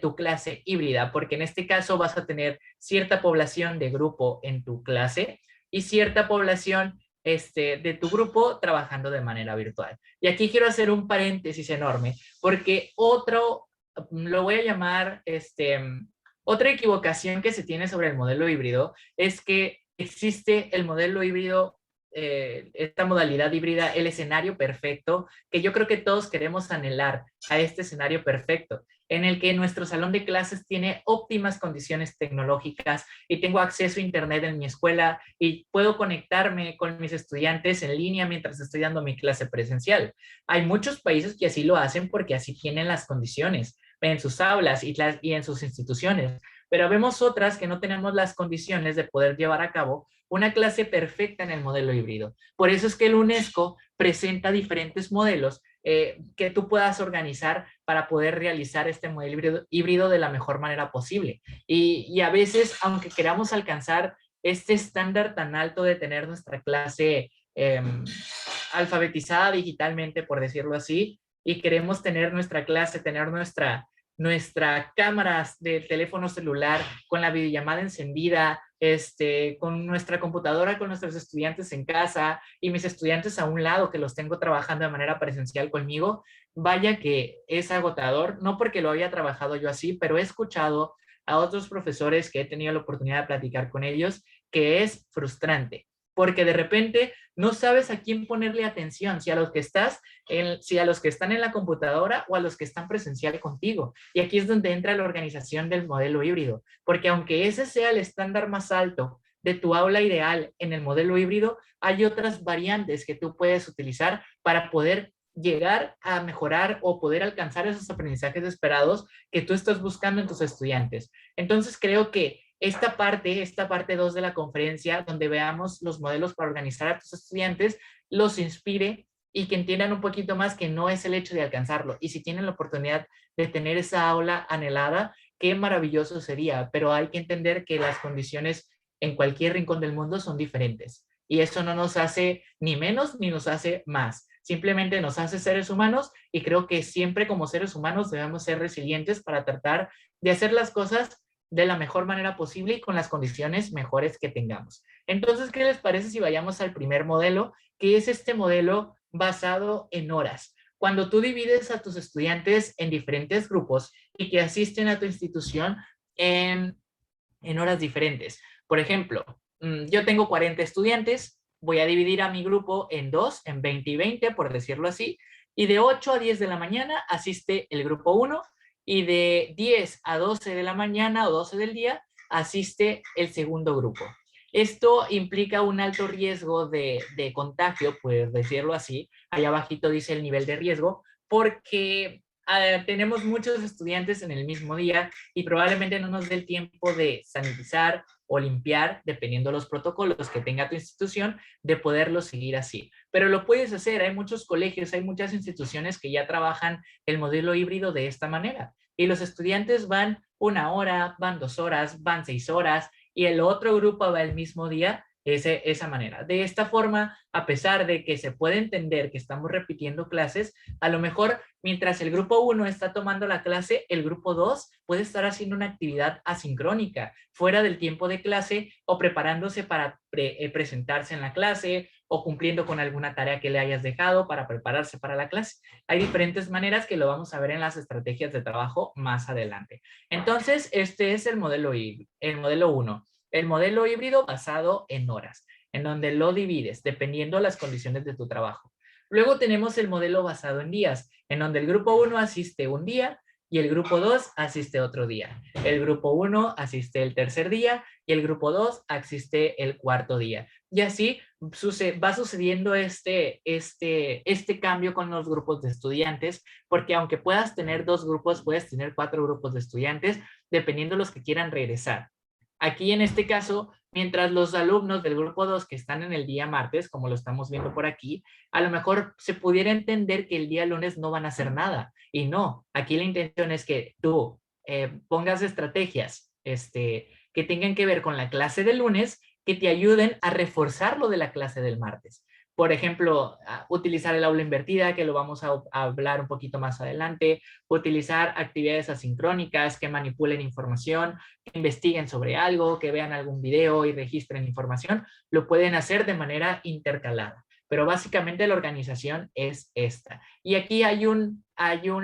tu clase híbrida, porque en este caso vas a tener cierta población de grupo en tu clase, y cierta población de tu grupo trabajando de manera virtual. Y aquí quiero hacer un paréntesis enorme, porque lo voy a llamar, otra equivocación que se tiene sobre el modelo híbrido es que existe el modelo híbrido, esta modalidad híbrida, el escenario perfecto, que yo creo que todos queremos anhelar a este escenario perfecto, en el que nuestro salón de clases tiene óptimas condiciones tecnológicas y tengo acceso a internet en mi escuela y puedo conectarme con mis estudiantes en línea mientras estoy dando mi clase presencial. Hay muchos países que así lo hacen porque así tienen las condiciones en sus aulas y en sus instituciones, pero vemos otras que no tenemos las condiciones de poder llevar a cabo una clase perfecta en el modelo híbrido. Por eso es que el UNESCO presenta diferentes modelos que tú puedas organizar para poder realizar este modelo híbrido de la mejor manera posible. Y a veces, aunque queramos alcanzar este estándar tan alto de tener nuestra clase alfabetizada digitalmente, por decirlo así, y queremos tener nuestra clase, tener nuestra cámara de teléfono celular con la videollamada encendida, con nuestra computadora, con nuestros estudiantes en casa y mis estudiantes a un lado que los tengo trabajando de manera presencial conmigo, vaya que es agotador, no porque lo haya trabajado yo así, pero he escuchado a otros profesores que he tenido la oportunidad de platicar con ellos que es frustrante, porque de repente no sabes a quién ponerle atención, si a los que están en la computadora o a los que están presencial contigo. Y aquí es donde entra la organización del modelo híbrido, porque aunque ese sea el estándar más alto de tu aula ideal en el modelo híbrido, hay otras variantes que tú puedes utilizar para poder llegar a mejorar o poder alcanzar esos aprendizajes esperados que tú estás buscando en tus estudiantes. Entonces creo que esta parte 2 de la conferencia, donde veamos los modelos para organizar a tus estudiantes, los inspire y que entiendan un poquito más que no es el hecho de alcanzarlo. Y si tienen la oportunidad de tener esa aula anhelada, qué maravilloso sería, pero hay que entender que las condiciones en cualquier rincón del mundo son diferentes. Y eso no nos hace ni menos ni nos hace más. Simplemente nos hace seres humanos y creo que siempre como seres humanos debemos ser resilientes para tratar de hacer las cosas de la mejor manera posible y con las condiciones mejores que tengamos. Entonces, ¿qué les parece si vayamos al primer modelo, que es este modelo basado en horas? Cuando tú divides a tus estudiantes en diferentes grupos y que asisten a tu institución en horas diferentes. Por ejemplo, yo tengo 40 estudiantes, voy a dividir a mi grupo en dos, en 20 y 20, por decirlo así, y de 8 a 10 de la mañana asiste el grupo 1 y de 10 a 12 de la mañana o 12 del día asiste el segundo grupo. Esto implica un alto riesgo de contagio, por decirlo así. Allá abajito dice el nivel de riesgo, porque tenemos muchos estudiantes en el mismo día y probablemente no nos dé el tiempo de sanitizar o limpiar, dependiendo de los protocolos que tenga tu institución, de poderlo seguir así. Pero lo puedes hacer, hay muchos colegios, hay muchas instituciones que ya trabajan el modelo híbrido de esta manera. Y los estudiantes van 1 hora, van 2 horas, van 6 horas, y el otro grupo va el mismo día, esa manera. De esta forma, a pesar de que se puede entender que estamos repitiendo clases, a lo mejor mientras el grupo 1 está tomando la clase, el grupo 2 puede estar haciendo una actividad asincrónica, fuera del tiempo de clase o preparándose para presentarse en la clase o cumpliendo con alguna tarea que le hayas dejado para prepararse para la clase. Hay diferentes maneras que lo vamos a ver en las estrategias de trabajo más adelante. Entonces, este es el modelo 1. El modelo híbrido basado en horas, en donde lo divides dependiendo de las condiciones de tu trabajo. Luego tenemos el modelo basado en días, en donde el grupo 1 asiste un día y el grupo 2 asiste otro día. El grupo 1 asiste el tercer día y el grupo 2 asiste el cuarto día. Y así va sucediendo este cambio con los grupos de estudiantes, porque aunque puedas tener 2 grupos, puedes tener 4 grupos de estudiantes, dependiendo de los que quieran regresar. Aquí en este caso, mientras los alumnos del grupo 2 que están en el día martes, como lo estamos viendo por aquí, a lo mejor se pudiera entender que el día lunes no van a hacer nada. Y no, aquí la intención es que tú pongas estrategias que tengan que ver con la clase del lunes que te ayuden a reforzar lo de la clase del martes. Por ejemplo, utilizar el aula invertida, que lo vamos a hablar un poquito más adelante, utilizar actividades asincrónicas que manipulen información, que investiguen sobre algo, que vean algún video y registren información, lo pueden hacer de manera intercalada. Pero básicamente la organización es esta. Y aquí hay un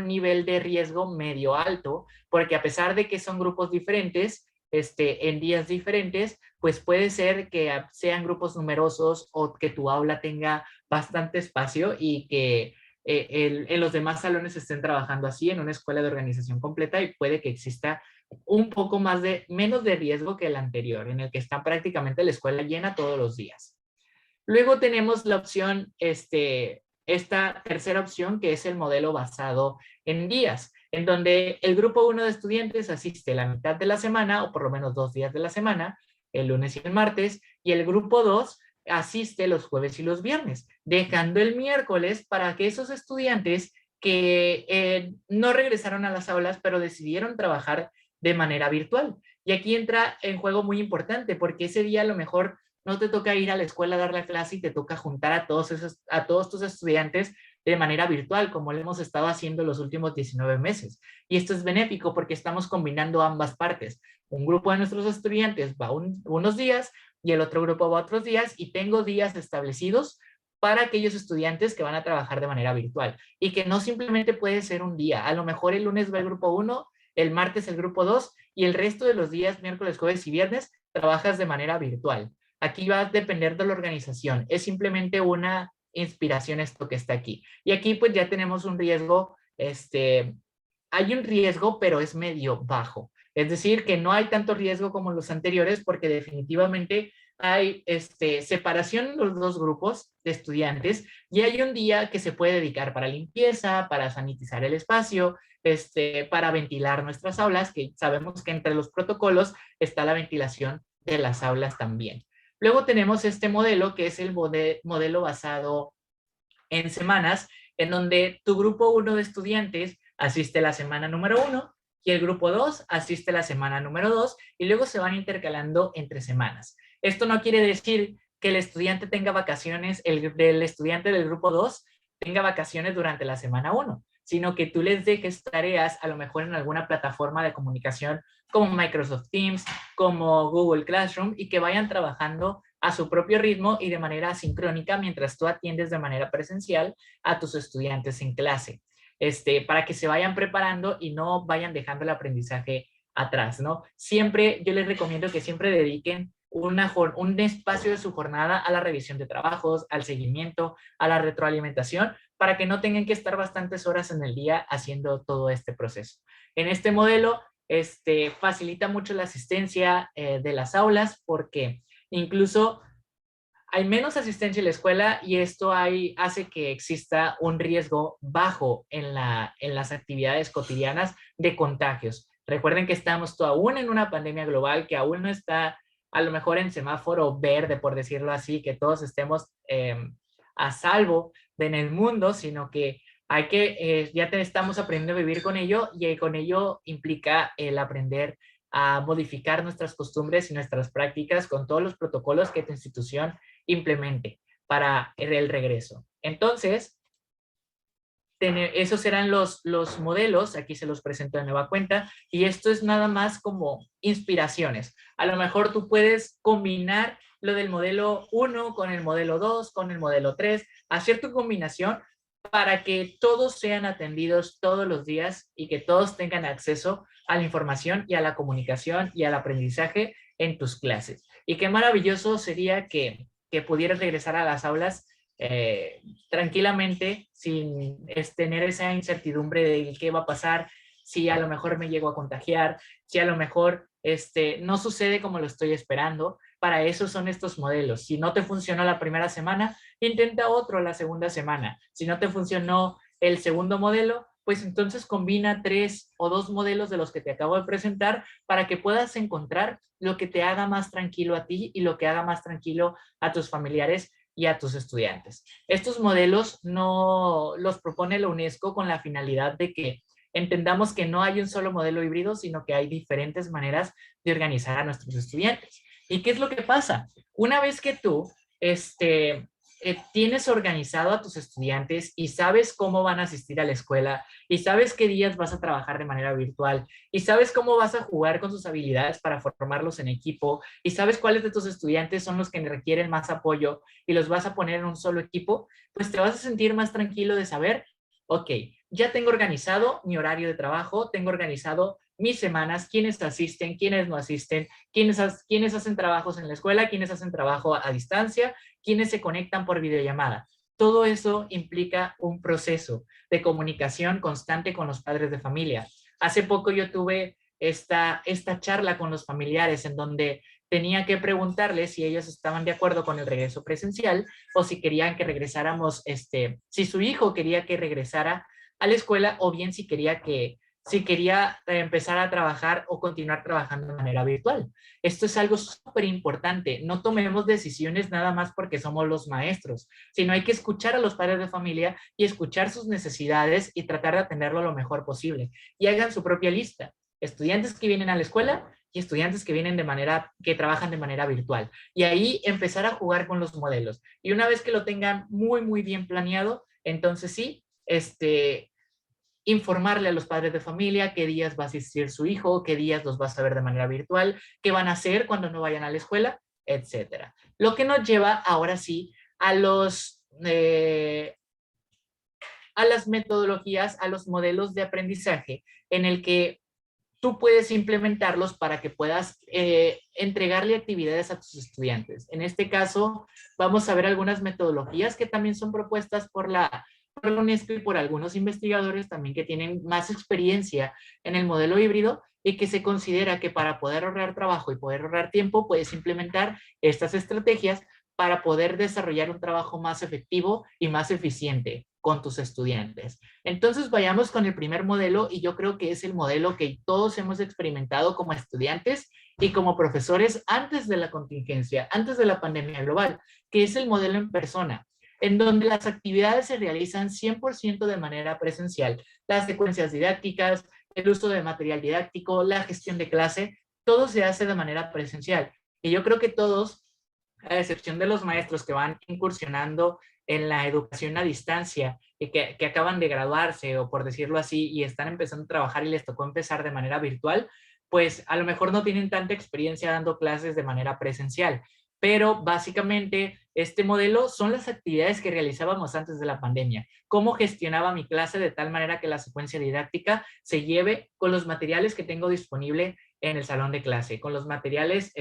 nivel de riesgo medio alto, porque a pesar de que son grupos diferentes, en días diferentes, pues puede ser que sean grupos numerosos o que tu aula tenga bastante espacio y que en los demás salones estén trabajando así en una escuela de organización completa, y puede que exista un poco menos de riesgo que el anterior, en el que está prácticamente la escuela llena todos los días. Luego tenemos la opción, esta tercera opción, que es el modelo basado en días, en donde el grupo 1 de estudiantes asiste la mitad de la semana, o por lo menos 2 días de la semana, el lunes y el martes, y el grupo 2 asiste los jueves y los viernes, dejando el miércoles para que esos estudiantes que no regresaron a las aulas, pero decidieron trabajar de manera virtual. Y aquí entra en juego muy importante, porque ese día a lo mejor no te toca ir a la escuela a dar la clase y te toca juntar a todos tus estudiantes de manera virtual, como lo hemos estado haciendo los últimos 19 meses. Y esto es benéfico porque estamos combinando ambas partes. Un grupo de nuestros estudiantes va unos días y el otro grupo va otros días, y tengo días establecidos para aquellos estudiantes que van a trabajar de manera virtual, y que no simplemente puede ser un día. A lo mejor el lunes va el grupo 1, el martes el grupo 2, y el resto de los días, miércoles, jueves y viernes, trabajas de manera virtual. Aquí va a depender de la organización. Es simplemente una inspiración esto que está aquí. Y aquí pues ya tenemos un riesgo, hay un riesgo, pero es medio bajo. Es decir, que no hay tanto riesgo como los anteriores, porque definitivamente hay separación en los dos grupos de estudiantes, y hay un día que se puede dedicar para limpieza, para sanitizar el espacio, para ventilar nuestras aulas, que sabemos que entre los protocolos está la ventilación de las aulas también. Luego tenemos este modelo, que es el modelo basado en semanas, en donde tu grupo 1 de estudiantes asiste la semana número 1 y el grupo 2 asiste la semana número 2, y luego se van intercalando entre semanas. Esto no quiere decir que el estudiante tenga vacaciones, el estudiante del grupo 2 tenga vacaciones durante la semana 1, sino que tú les dejes tareas a lo mejor en alguna plataforma de comunicación como Microsoft Teams, como Google Classroom, y que vayan trabajando a su propio ritmo y de manera asincrónica mientras tú atiendes de manera presencial a tus estudiantes en clase, para que se vayan preparando y no vayan dejando el aprendizaje atrás, ¿no? Siempre, yo les recomiendo que siempre dediquen un espacio de su jornada a la revisión de trabajos, al seguimiento, a la retroalimentación, para que no tengan que estar bastantes horas en el día haciendo todo este proceso. En este modelo, facilita mucho la asistencia de las aulas, porque incluso hay menos asistencia en la escuela, y esto hace que exista un riesgo bajo en las actividades cotidianas de contagios. Recuerden que estamos aún en una pandemia global, que aún no está a lo mejor en semáforo verde, por decirlo así, que todos estemos a salvo en el mundo, sino que estamos aprendiendo a vivir con ello, y con ello implica el aprender a modificar nuestras costumbres y nuestras prácticas con todos los protocolos que tu institución implemente para el regreso. Entonces, esos serán los modelos. Aquí se los presento de nueva cuenta, y esto es nada más como inspiraciones. A lo mejor tú puedes combinar lo del modelo 1 con el modelo 2, con el modelo 3, hacer tu combinación para que todos sean atendidos todos los días y que todos tengan acceso a la información y a la comunicación y al aprendizaje en tus clases. Y qué maravilloso sería que pudieras regresar a las aulas tranquilamente, sin tener esa incertidumbre de qué va a pasar, si a lo mejor me llego a contagiar, si a lo mejor no sucede como lo estoy esperando. Para eso son estos modelos. Si no te funcionó la primera semana, intenta otro la segunda semana. Si no te funcionó el segundo modelo, pues entonces combina 3 o 2 modelos de los que te acabo de presentar, para que puedas encontrar lo que te haga más tranquilo a ti y lo que haga más tranquilo a tus familiares y a tus estudiantes. Estos modelos no los propone la UNESCO con la finalidad de que entendamos que no hay un solo modelo híbrido, sino que hay diferentes maneras de organizar a nuestros estudiantes. ¿Y qué es lo que pasa? Una vez que tú tienes organizado a tus estudiantes y sabes cómo van a asistir a la escuela y sabes qué días vas a trabajar de manera virtual y sabes cómo vas a jugar con sus habilidades para formarlos en equipo y sabes cuáles de tus estudiantes son los que requieren más apoyo y los vas a poner en un solo equipo, pues te vas a sentir más tranquilo de saber, ok, ya tengo organizado mi horario de trabajo, tengo organizado mis semanas, quiénes asisten, quiénes no asisten, quiénes hacen trabajos en la escuela, quiénes hacen trabajo a distancia, quiénes se conectan por videollamada. Todo eso implica un proceso de comunicación constante con los padres de familia. Hace poco yo tuve esta charla con los familiares en donde tenía que preguntarles si ellos estaban de acuerdo con el regreso presencial o si querían que regresáramos, si su hijo quería que regresara a la escuela o bien si quería empezar a trabajar o continuar trabajando de manera virtual. Esto es algo súper importante. No tomemos decisiones nada más porque somos los maestros, sino hay que escuchar a los padres de familia y escuchar sus necesidades y tratar de atenderlo lo mejor posible. Y hagan su propia lista. Estudiantes que vienen a la escuela y estudiantes que trabajan de manera virtual. Y ahí empezar a jugar con los modelos. Y una vez que lo tengan muy, muy bien planeado, entonces sí, informarle a los padres de familia qué días va a asistir su hijo, qué días los va a ver de manera virtual, qué van a hacer cuando no vayan a la escuela, etcétera. Lo que nos lleva ahora sí a las metodologías, a los modelos de aprendizaje en el que tú puedes implementarlos para que puedas entregarle actividades a tus estudiantes. En este caso, vamos a ver algunas metodologías que también son propuestas por la UNESCO y por algunos investigadores también que tienen más experiencia en el modelo híbrido y que se considera que para poder ahorrar trabajo y poder ahorrar tiempo, puedes implementar estas estrategias para poder desarrollar un trabajo más efectivo y más eficiente con tus estudiantes. Entonces vayamos con el primer modelo y yo creo que es el modelo que todos hemos experimentado como estudiantes y como profesores antes de la contingencia, antes de la pandemia global, que es el modelo en persona, en donde las actividades se realizan 100% de manera presencial. Las secuencias didácticas, el uso de material didáctico, la gestión de clase, todo se hace de manera presencial. Y yo creo que todos, a excepción de los maestros que van incursionando en la educación a distancia y que acaban de graduarse o por decirlo así y están empezando a trabajar y les tocó empezar de manera virtual, pues a lo mejor no tienen tanta experiencia dando clases de manera presencial. Pero básicamente este modelo son las actividades que realizábamos antes de la pandemia. Cómo gestionaba mi clase de tal manera que la secuencia didáctica se lleve con los materiales que tengo disponible en el salón de clase, con los materiales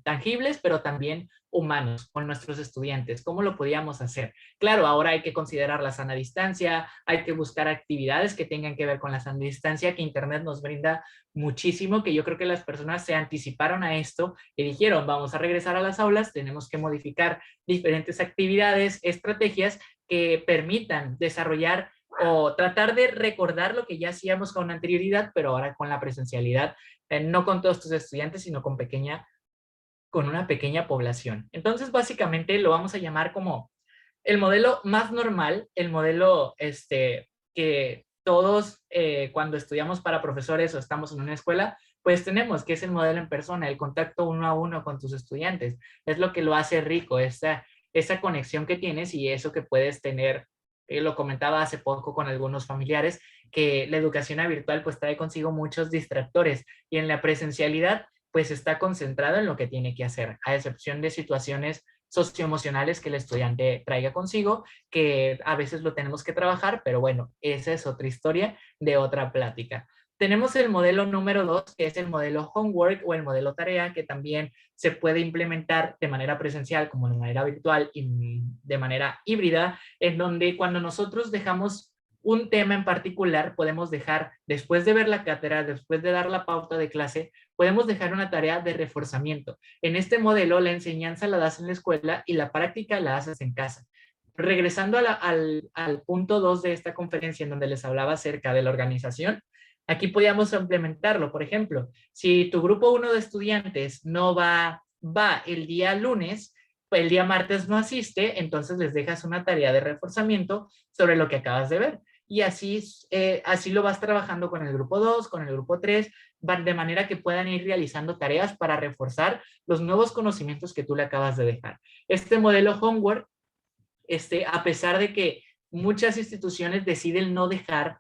tangibles, pero también humanos, con nuestros estudiantes. ¿Cómo lo podíamos hacer? Claro, ahora hay que considerar la sana distancia, hay que buscar actividades que tengan que ver con la sana distancia, que Internet nos brinda muchísimo, que yo creo que las personas se anticiparon a esto y dijeron, vamos a regresar a las aulas, tenemos que modificar diferentes actividades, estrategias que permitan desarrollar o tratar de recordar lo que ya hacíamos con anterioridad, pero ahora con la presencialidad, no con todos tus estudiantes, sino con una pequeña población. Entonces, básicamente lo vamos a llamar como el modelo más normal, el modelo que todos cuando estudiamos para profesores o estamos en una escuela, pues tenemos, que es el modelo en persona, el contacto uno a uno con tus estudiantes. Es lo que lo hace rico, esa conexión que tienes y eso que puedes tener. Lo comentaba hace poco con algunos familiares, que la educación virtual pues trae consigo muchos distractores y en la presencialidad pues está concentrado en lo que tiene que hacer, a excepción de situaciones socioemocionales que el estudiante traiga consigo, que a veces lo tenemos que trabajar, pero bueno, esa es otra historia de otra plática. Tenemos el modelo número 2, que es el modelo homework o el modelo tarea, que también se puede implementar de manera presencial como de manera virtual y de manera híbrida, en donde cuando nosotros dejamos un tema en particular, podemos dejar, después de ver la cátedra, después de dar la pauta de clase, podemos dejar una tarea de reforzamiento. En este modelo, la enseñanza la das en la escuela y la práctica la haces en casa. Regresando al punto 2 de esta conferencia en donde les hablaba acerca de la organización, aquí podíamos implementarlo. Por ejemplo, si tu grupo 1 de estudiantes no va el día lunes, el día martes no asiste, entonces les dejas una tarea de reforzamiento sobre lo que acabas de ver. Y así lo vas trabajando con el grupo 2, con el grupo 3, de manera que puedan ir realizando tareas para reforzar los nuevos conocimientos que tú le acabas de dejar. Este modelo homework a pesar de que muchas instituciones deciden no dejar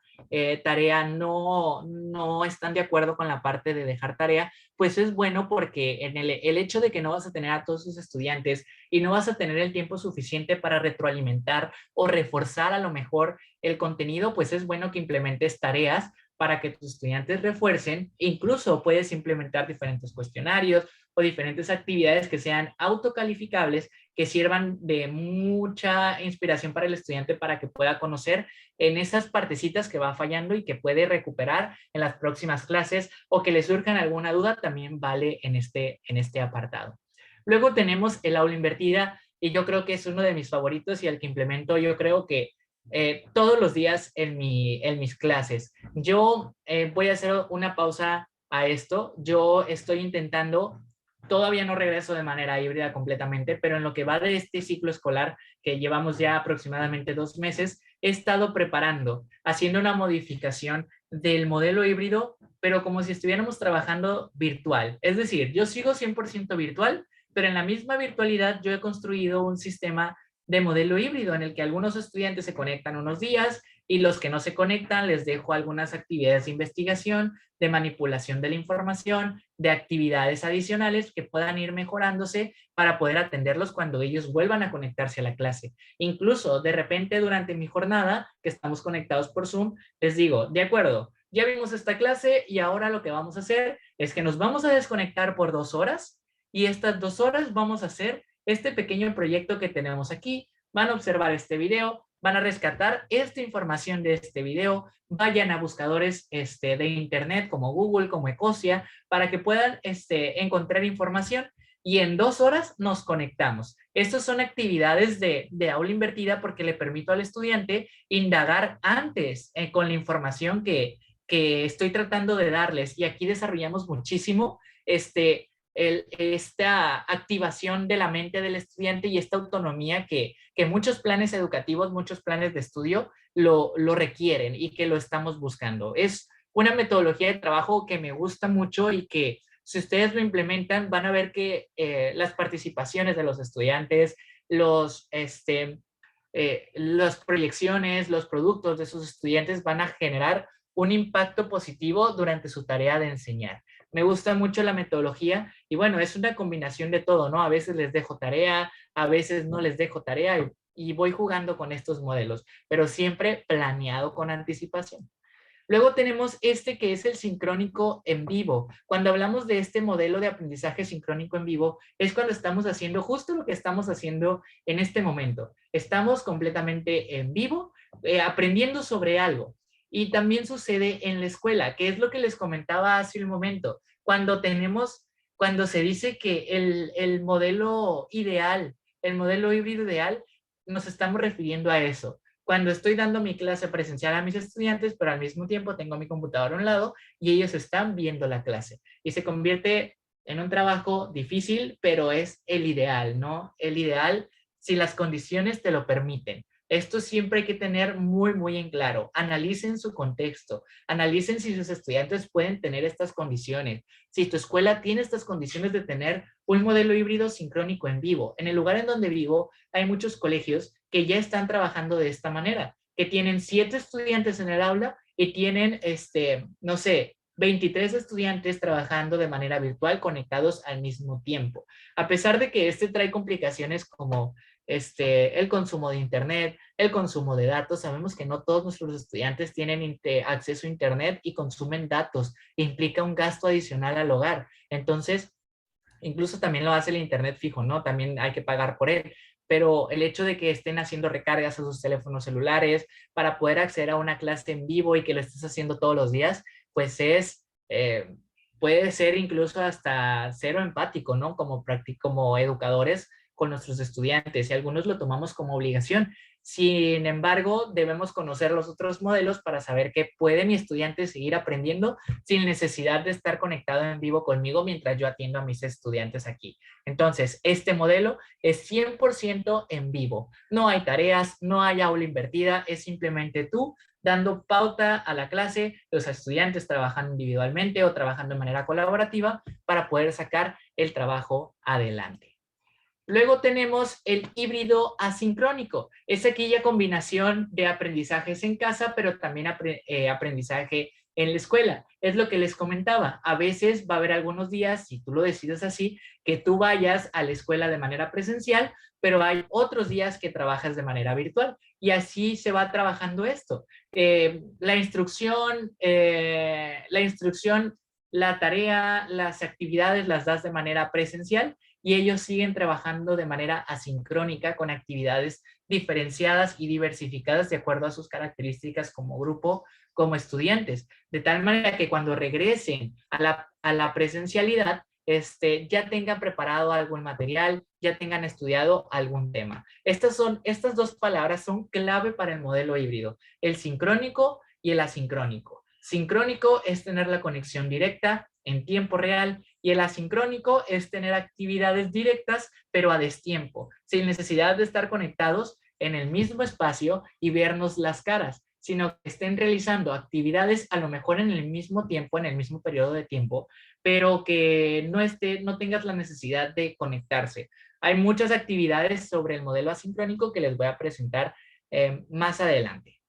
tarea, no están de acuerdo con la parte de dejar tarea, pues es bueno porque en el hecho de que no vas a tener a todos sus estudiantes y no vas a tener el tiempo suficiente para retroalimentar o reforzar a lo mejor el contenido, pues es bueno que implementes tareas para que tus estudiantes refuercen. Incluso puedes implementar diferentes cuestionarios o diferentes actividades que sean autocalificables, que sirvan de mucha inspiración para el estudiante para que pueda conocer en esas partecitas que va fallando y que puede recuperar en las próximas clases, o que le surjan alguna duda, también vale en este apartado. Luego tenemos el aula invertida, y yo creo que es uno de mis favoritos y el que implemento yo creo que todos los días en mis clases. Yo voy a hacer una pausa a esto. Yo estoy intentando, todavía no regreso de manera híbrida completamente, pero en lo que va de este ciclo escolar, que llevamos ya aproximadamente 2 meses, he estado preparando, haciendo una modificación del modelo híbrido, pero como si estuviéramos trabajando virtual. Es decir, yo sigo 100% virtual, pero en la misma virtualidad yo he construido un sistema de modelo híbrido en el que algunos estudiantes se conectan unos días y los que no se conectan les dejo algunas actividades de investigación, de manipulación de la información, de actividades adicionales que puedan ir mejorándose para poder atenderlos cuando ellos vuelvan a conectarse a la clase. Incluso de repente durante mi jornada, que estamos conectados por Zoom, les digo, de acuerdo, ya vimos esta clase y ahora lo que vamos a hacer es que nos vamos a desconectar por 2 horas y estas 2 horas vamos a hacer este pequeño proyecto que tenemos aquí. Van a observar este video, van a rescatar esta información de este video, vayan a buscadores de internet como Google, como Ecosia, para que puedan encontrar información, y en 2 horas nos conectamos. Estas son actividades de aula invertida porque le permito al estudiante indagar antes con la información que estoy tratando de darles, y aquí desarrollamos muchísimo esta activación de la mente del estudiante y esta autonomía que muchos planes educativos, muchos planes de estudio lo requieren y que lo estamos buscando. Es una metodología de trabajo que me gusta mucho y que si ustedes lo implementan van a ver que las participaciones de los estudiantes, las proyecciones, los productos de sus estudiantes van a generar un impacto positivo durante su tarea de enseñar. Me gusta mucho la metodología y bueno, es una combinación de todo, ¿no? A veces les dejo tarea, a veces no les dejo tarea y voy jugando con estos modelos, pero siempre planeado con anticipación. Luego tenemos que es el sincrónico en vivo. Cuando hablamos de este modelo de aprendizaje sincrónico en vivo, es cuando estamos haciendo justo lo que estamos haciendo en este momento. Estamos completamente en vivo, aprendiendo sobre algo. Y también sucede en la escuela, que es lo que les comentaba hace un momento. Cuando se dice que el modelo ideal, el modelo híbrido ideal, nos estamos refiriendo a eso. Cuando estoy dando mi clase presencial a mis estudiantes, pero al mismo tiempo tengo mi computadora a un lado y ellos están viendo la clase. Y se convierte en un trabajo difícil, pero es el ideal, ¿no? El ideal si las condiciones te lo permiten. Esto siempre hay que tener muy, muy en claro. Analicen su contexto, analicen si sus estudiantes pueden tener estas condiciones, si tu escuela tiene estas condiciones de tener un modelo híbrido sincrónico en vivo. En el lugar en donde vivo hay muchos colegios que ya están trabajando de esta manera, que tienen 7 estudiantes en el aula y tienen, no sé, 23 estudiantes trabajando de manera virtual conectados al mismo tiempo. A pesar de que trae complicaciones como el consumo de internet, el consumo de datos, sabemos que no todos nuestros estudiantes tienen acceso a internet y consumen datos, implica un gasto adicional al hogar. Entonces, incluso también lo hace el internet fijo, ¿no? También hay que pagar por él. Pero el hecho de que estén haciendo recargas a sus teléfonos celulares para poder acceder a una clase en vivo y que lo estés haciendo todos los días, pues puede ser incluso hasta cero empático, ¿no? Como educadores con nuestros estudiantes, y algunos lo tomamos como obligación. Sin embargo, debemos conocer los otros modelos para saber que puede mi estudiante seguir aprendiendo sin necesidad de estar conectado en vivo conmigo mientras yo atiendo a mis estudiantes aquí. Entonces, este modelo es 100% en vivo. No hay tareas, no hay aula invertida, es simplemente tú dando pauta a la clase, los estudiantes trabajando individualmente o trabajando de manera colaborativa para poder sacar el trabajo adelante. Luego tenemos el híbrido asincrónico. Es aquella combinación de aprendizajes en casa, pero también aprendizaje en la escuela. Es lo que les comentaba. A veces va a haber algunos días, si tú lo decides así, que tú vayas a la escuela de manera presencial, pero hay otros días que trabajas de manera virtual. Y así se va trabajando esto. La tarea, las actividades las das de manera presencial y ellos siguen trabajando de manera asincrónica con actividades diferenciadas y diversificadas de acuerdo a sus características como grupo, como estudiantes, de tal manera que cuando regresen a la presencialidad, ya tengan preparado algún material, ya tengan estudiado algún tema. Estas dos palabras son clave para el modelo híbrido, el sincrónico y el asincrónico. Sincrónico es tener la conexión directa en tiempo real y el asincrónico es tener actividades directas pero a destiempo, sin necesidad de estar conectados en el mismo espacio y vernos las caras, sino que estén realizando actividades a lo mejor en el mismo tiempo, en el mismo periodo de tiempo, pero que no tengas la necesidad de conectarse. Hay muchas actividades sobre el modelo asincrónico que les voy a presentar más adelante.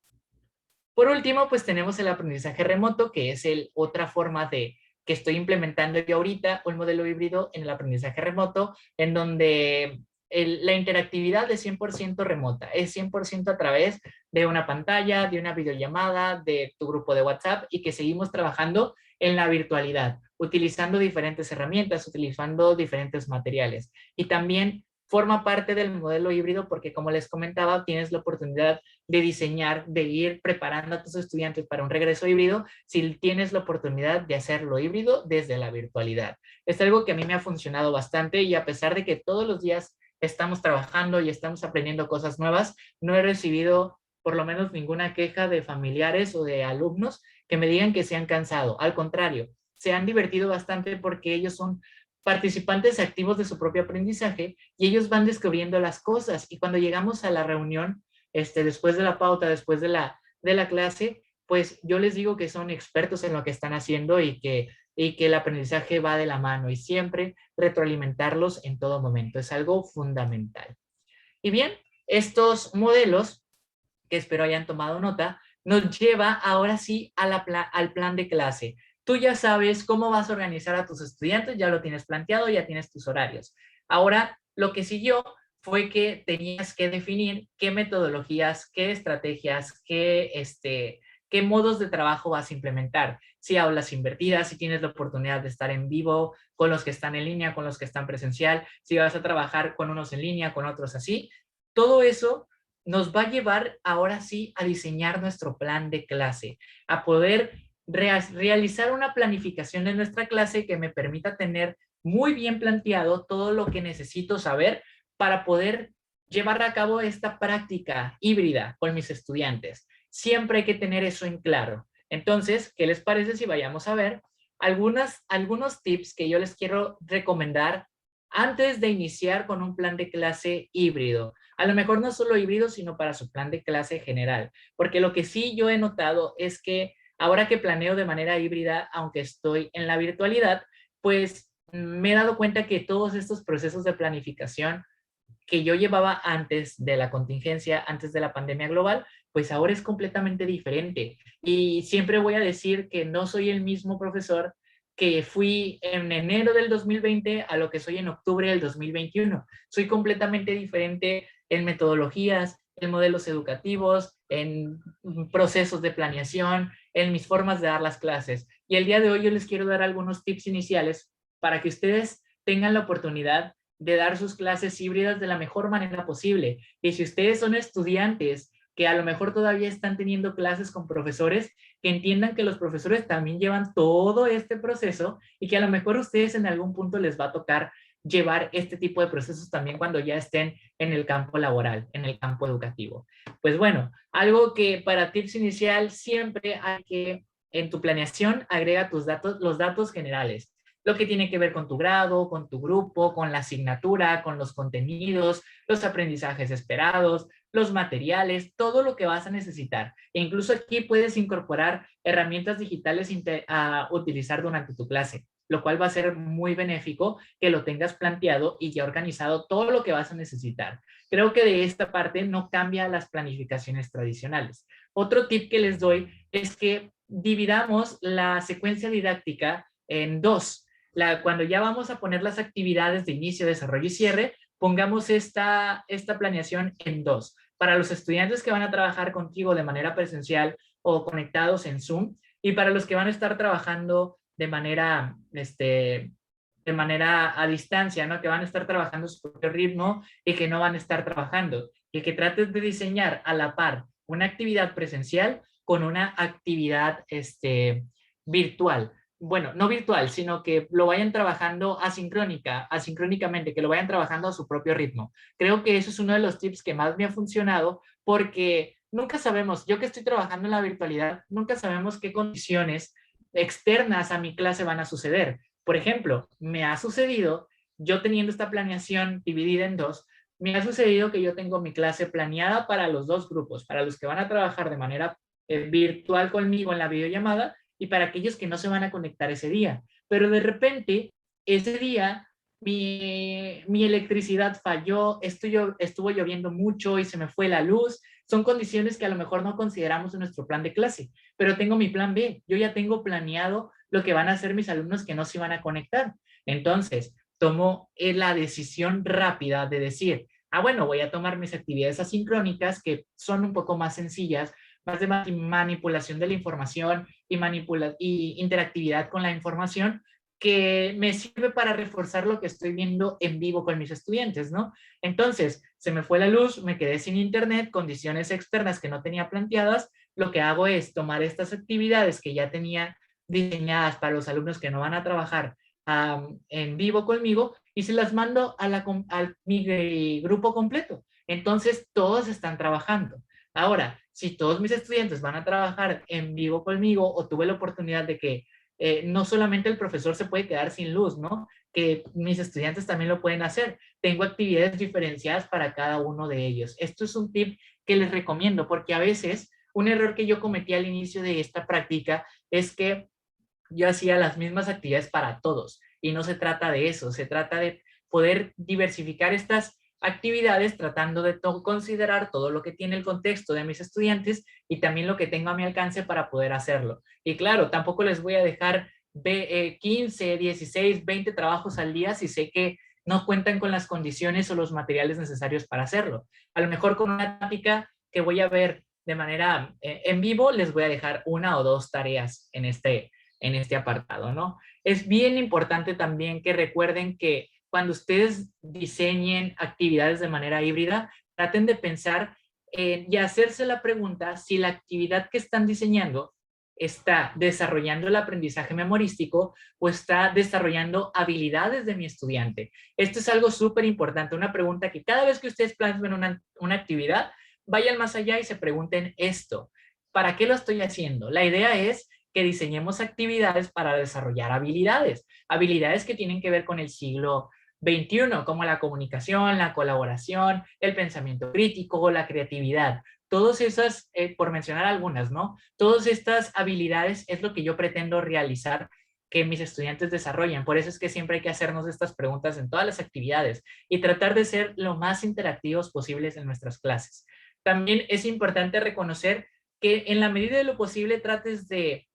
Por último, pues tenemos el aprendizaje remoto, que es otra forma de que estoy implementando yo ahorita, un modelo híbrido en el aprendizaje remoto, en donde la interactividad es 100% remota, es 100% a través de una pantalla, de una videollamada, de tu grupo de WhatsApp y que seguimos trabajando en la virtualidad, utilizando diferentes herramientas, utilizando diferentes materiales. Y también forma parte del modelo híbrido porque, como les comentaba, tienes la oportunidad de diseñar, de ir preparando a tus estudiantes para un regreso híbrido si tienes la oportunidad de hacerlo híbrido desde la virtualidad. Es algo que a mí me ha funcionado bastante y a pesar de que todos los días estamos trabajando y estamos aprendiendo cosas nuevas, no he recibido por lo menos ninguna queja de familiares o de alumnos que me digan que se han cansado. Al contrario, se han divertido bastante porque ellos son participantes activos de su propio aprendizaje y ellos van descubriendo las cosas y cuando llegamos a la reunión, después de la pauta, después de la clase, pues yo les digo que son expertos en lo que están haciendo y que el aprendizaje va de la mano y siempre retroalimentarlos en todo momento. Es algo fundamental. Y bien, estos modelos, que espero hayan tomado nota, nos lleva ahora sí al plan de clase. Tú ya sabes cómo vas a organizar a tus estudiantes, ya lo tienes planteado, ya tienes tus horarios. Ahora, lo que siguió fue que tenías que definir qué metodologías, qué estrategias, qué modos de trabajo vas a implementar. Si aulas invertidas, si tienes la oportunidad de estar en vivo con los que están en línea, con los que están presencial, si vas a trabajar con unos en línea, con otros así. Todo eso nos va a llevar ahora sí a diseñar nuestro plan de clase, a poder realizar una planificación de nuestra clase que me permita tener muy bien planteado todo lo que necesito saber para poder llevar a cabo esta práctica híbrida con mis estudiantes. Siempre hay que tener eso en claro. Entonces, ¿qué les parece si vayamos a ver algunos tips que yo les quiero recomendar antes de iniciar con un plan de clase híbrido? A lo mejor no solo híbrido, sino para su plan de clase general. Porque lo que sí yo he notado es que ahora que planeo de manera híbrida, aunque estoy en la virtualidad, pues me he dado cuenta que todos estos procesos de planificación que yo llevaba antes de la contingencia, antes de la pandemia global, pues ahora es completamente diferente. Y siempre voy a decir que no soy el mismo profesor que fui en enero del 2020 a lo que soy en octubre del 2021. Soy completamente diferente en metodologías, en modelos educativos, en procesos de planeación, en mis formas de dar las clases. Y el día de hoy yo les quiero dar algunos tips iniciales para que ustedes tengan la oportunidad de dar sus clases híbridas de la mejor manera posible. Y si ustedes son estudiantes que a lo mejor todavía están teniendo clases con profesores, que entiendan que los profesores también llevan todo este proceso y que a lo mejor ustedes en algún punto les va a tocar llevar este tipo de procesos también cuando ya estén en el campo laboral, en el campo educativo. Pues bueno, algo que para tips inicial siempre hay que, en tu planeación, agrega los datos generales, lo que tiene que ver con tu grado, con tu grupo, con la asignatura, con los contenidos, los aprendizajes esperados, los materiales, todo lo que vas a necesitar. E incluso aquí puedes incorporar herramientas digitales a utilizar durante tu clase. lo cual va a ser muy benéfico que lo tengas planteado y ya organizado todo lo que vas a necesitar. Creo que de esta parte no cambia las planificaciones tradicionales. Otro tip que les doy es que dividamos la secuencia didáctica en dos. Cuando ya vamos a poner las actividades de inicio, desarrollo y cierre, pongamos esta planeación en dos. Para los estudiantes que van a trabajar contigo de manera presencial o conectados en Zoom, y para los que van a estar trabajando de manera a distancia, ¿no? Que van a estar trabajando su propio ritmo y que no van a estar trabajando. Y que trates de diseñar a la par una actividad presencial con una actividad virtual. Bueno, no virtual, sino que lo vayan trabajando asincrónicamente, que lo vayan trabajando a su propio ritmo. Creo que eso es uno de los tips que más me ha funcionado porque nunca sabemos, yo que estoy trabajando en la virtualidad, nunca sabemos qué condiciones externas a mi clase van a suceder. Por ejemplo, me ha sucedido, yo teniendo esta planeación dividida en dos, me ha sucedido que yo tengo mi clase planeada para los dos grupos, para los que van a trabajar de manera virtual conmigo en la videollamada y para aquellos que no se van a conectar ese día. Pero de repente, ese día, mi electricidad falló, estuvo lloviendo mucho y se me fue la luz. Son condiciones que a lo mejor no consideramos en nuestro plan de clase, pero tengo mi plan B. Yo ya tengo planeado lo que van a hacer mis alumnos que no se van a conectar. Entonces, tomo la decisión rápida de decir, bueno, voy a tomar mis actividades asincrónicas que son un poco más sencillas, más de manipulación de la información y interactividad con la información, que me sirve para reforzar lo que estoy viendo en vivo con mis estudiantes, ¿no? Entonces, se me fue la luz, me quedé sin internet, condiciones externas que no tenía planteadas. Lo que hago es tomar estas actividades que ya tenía diseñadas para los alumnos que no van a trabajar en vivo conmigo y se las mando a mi grupo completo. Entonces, todos están trabajando. Ahora, si todos mis estudiantes van a trabajar en vivo conmigo o tuve la oportunidad de que no solamente el profesor se puede quedar sin luz, ¿no? Que mis estudiantes también lo pueden hacer. Tengo actividades diferenciadas para cada uno de ellos. Esto es un tip que les recomiendo porque a veces un error que yo cometí al inicio de esta práctica es que yo hacía las mismas actividades para todos y no se trata de eso, se trata de poder diversificar estas actividades tratando de considerar todo lo que tiene el contexto de mis estudiantes y también lo que tengo a mi alcance para poder hacerlo. Y claro, tampoco les voy a dejar 15, 16, 20 trabajos al día si sé que no cuentan con las condiciones o los materiales necesarios para hacerlo. A lo mejor con una táctica que voy a ver de manera en vivo, les voy a dejar una o dos tareas en este apartado, ¿no? Es bien importante también que recuerden que cuando ustedes diseñen actividades de manera híbrida, traten de pensar y hacerse la pregunta si la actividad que están diseñando está desarrollando el aprendizaje memorístico o está desarrollando habilidades de mi estudiante. Esto es algo súper importante, una pregunta que cada vez que ustedes plasmen una actividad, vayan más allá y se pregunten esto, ¿para qué lo estoy haciendo? La idea es que diseñemos actividades para desarrollar habilidades que tienen que ver con el siglo XXI, como la comunicación, la colaboración, el pensamiento crítico, la creatividad. Todas esas, por mencionar algunas, ¿no? Todas estas habilidades es lo que yo pretendo realizar que mis estudiantes desarrollen. Por eso es que siempre hay que hacernos estas preguntas en todas las actividades y tratar de ser lo más interactivos posibles en nuestras clases. También es importante reconocer que en la medida de lo posible trates de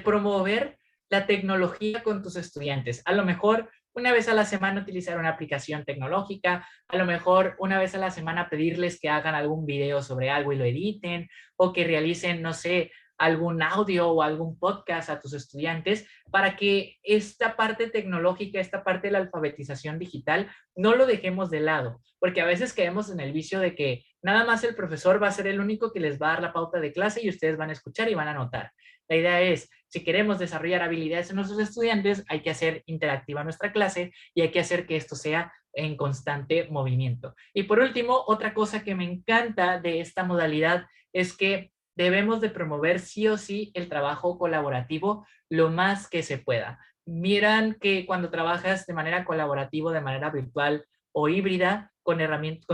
promover la tecnología con tus estudiantes. A lo mejor una vez a la semana utilizar una aplicación tecnológica, a lo mejor una vez a la semana pedirles que hagan algún video sobre algo y lo editen, o que realicen, no sé, algún audio o algún podcast a tus estudiantes para que esta parte tecnológica, esta parte de la alfabetización digital, no lo dejemos de lado, porque a veces caemos en el vicio de que nada más el profesor va a ser el único que les va a dar la pauta de clase y ustedes van a escuchar y van a anotar. La idea es, si queremos desarrollar habilidades en nuestros estudiantes, hay que hacer interactiva nuestra clase y hay que hacer que esto sea en constante movimiento. Y por último, otra cosa que me encanta de esta modalidad es que debemos de promover sí o sí el trabajo colaborativo lo más que se pueda. Miran que cuando trabajas de manera colaborativa, de manera virtual o híbrida, con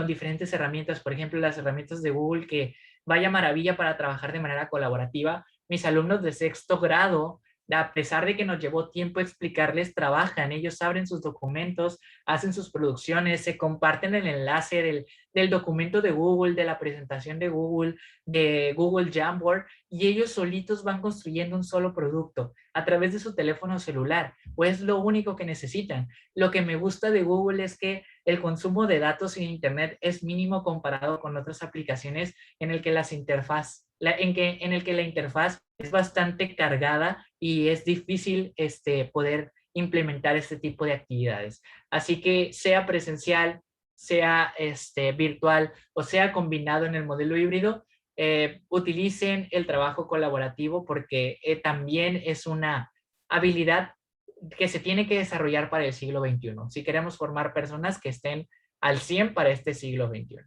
diferentes herramientas, por ejemplo, las herramientas de Google, que vaya maravilla para trabajar de manera colaborativa. Mis alumnos de sexto grado a pesar de que nos llevó tiempo explicarles, trabajan, ellos abren sus documentos, hacen sus producciones, se comparten el enlace del documento de Google, de la presentación de Google Jamboard, y ellos solitos van construyendo un solo producto a través de su teléfono celular, o es lo único que necesitan. Lo que me gusta de Google es que el consumo de datos en Internet es mínimo comparado con otras aplicaciones en el que en el que la interfaz es bastante cargada y es difícil poder implementar este tipo de actividades. Así que sea presencial, sea virtual o sea combinado en el modelo híbrido, utilicen el trabajo colaborativo porque también es una habilidad que se tiene que desarrollar para el siglo XXI, si queremos formar personas que estén al 100 para este siglo XXI.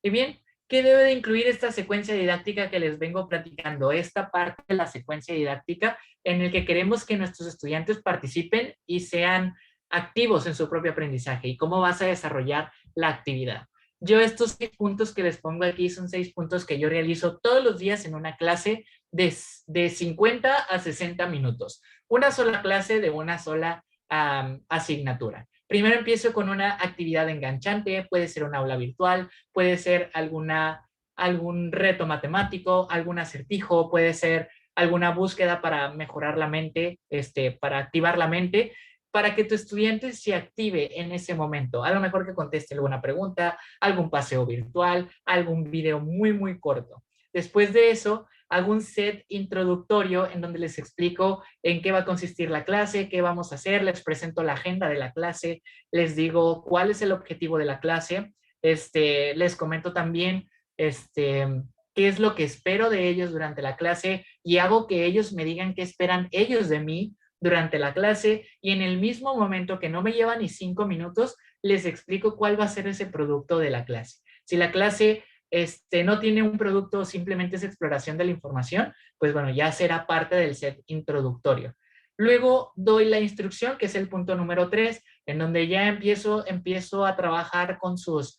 Y bien, ¿qué debe de incluir esta secuencia didáctica que les vengo platicando? Esta parte de la secuencia didáctica en el que queremos que nuestros estudiantes participen y sean activos en su propio aprendizaje. ¿Y cómo vas a desarrollar la actividad? Yo estos 6 puntos que les pongo aquí son 6 puntos que yo realizo todos los días en una clase de 50 a 60 minutos. Una sola clase de una sola asignatura. Primero empiezo con una actividad enganchante, puede ser un aula virtual, puede ser algún reto matemático, algún acertijo, puede ser alguna búsqueda para mejorar la mente, para activar la mente, para que tu estudiante se active en ese momento. A lo mejor que conteste alguna pregunta, algún paseo virtual, algún video muy, muy corto. Después de eso, hago un set introductorio en donde les explico en qué va a consistir la clase, qué vamos a hacer, les presento la agenda de la clase, les digo cuál es el objetivo de la clase, les comento también qué es lo que espero de ellos durante la clase y hago que ellos me digan qué esperan ellos de mí durante la clase y en el mismo momento que no me lleva ni 5 minutos, les explico cuál va a ser ese producto de la clase. Si la clase no tiene un producto, simplemente es exploración de la información, pues bueno, ya será parte del set introductorio. Luego doy la instrucción, que es el punto número 3, en donde ya empiezo a trabajar con sus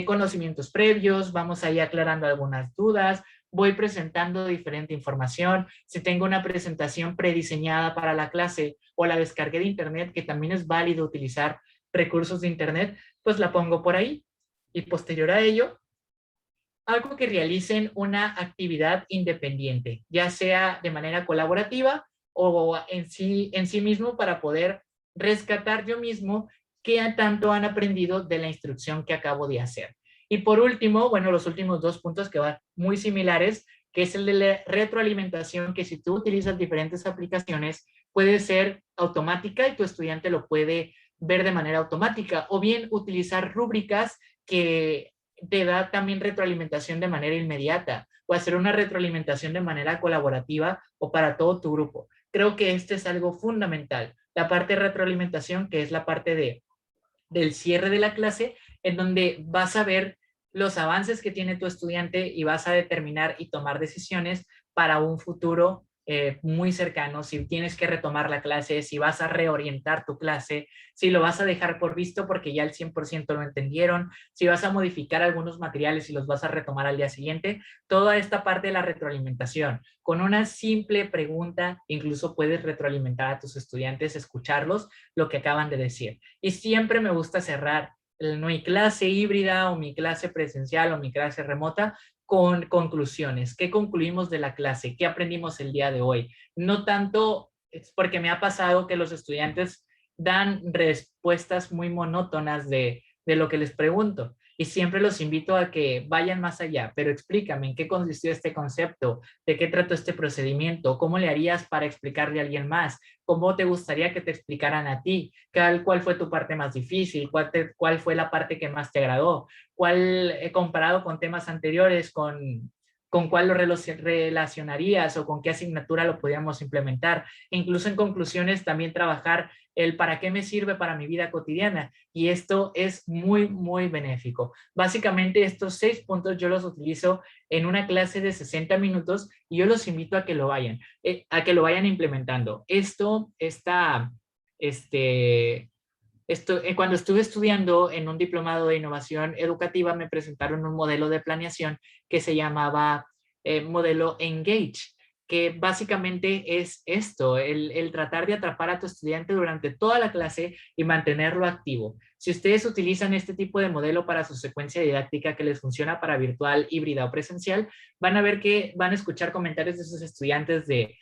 conocimientos previos, vamos ahí aclarando algunas dudas, voy presentando diferente información. Si tengo una presentación prediseñada para la clase o la descargué de internet, que también es válido utilizar recursos de internet, pues la pongo por ahí. Y posterior a ello, algo que realicen una actividad independiente, ya sea de manera colaborativa o en sí mismo para poder rescatar yo mismo qué tanto han aprendido de la instrucción que acabo de hacer. Y por último, bueno, los últimos 2 puntos que van muy similares, que es el de la retroalimentación, que si tú utilizas diferentes aplicaciones, puede ser automática y tu estudiante lo puede ver de manera automática, o bien utilizar rúbricas que te da también retroalimentación de manera inmediata o hacer una retroalimentación de manera colaborativa o para todo tu grupo. Creo que este es algo fundamental. La parte de retroalimentación, que es la parte del cierre de la clase, en donde vas a ver los avances que tiene tu estudiante y vas a determinar y tomar decisiones para un futuro muy cercano, si tienes que retomar la clase, si vas a reorientar tu clase, si lo vas a dejar por visto porque ya el 100% lo entendieron, si vas a modificar algunos materiales y los vas a retomar al día siguiente, toda esta parte de la retroalimentación. Con una simple pregunta, incluso puedes retroalimentar a tus estudiantes, escucharlos, lo que acaban de decir. Y siempre me gusta cerrar mi clase híbrida o mi clase presencial o mi clase remota con conclusiones. ¿Qué concluimos de la clase? ¿Qué aprendimos el día de hoy? No tanto, es porque me ha pasado que los estudiantes dan respuestas muy monótonas de lo que les pregunto. Y siempre los invito a que vayan más allá, pero explícame en qué consistió este concepto, de qué trató este procedimiento, cómo le harías para explicarle a alguien más, cómo te gustaría que te explicaran a ti, cuál fue tu parte más difícil, cuál fue la parte que más te agradó, cuál comparado con temas anteriores, con cuál lo relacionarías o con qué asignatura lo podíamos implementar. Incluso en conclusiones también trabajar el para qué me sirve para mi vida cotidiana. Y esto es muy, muy benéfico. Básicamente estos 6 puntos yo los utilizo en una clase de 60 minutos y yo los invito a que lo vayan implementando. Cuando estuve estudiando en un diplomado de innovación educativa, me presentaron un modelo de planeación que se llamaba modelo Engage. que básicamente es esto, el tratar de atrapar a tu estudiante durante toda la clase y mantenerlo activo. Si ustedes utilizan este tipo de modelo para su secuencia didáctica que les funciona para virtual, híbrida o presencial, van a ver que van a escuchar comentarios de sus estudiantes de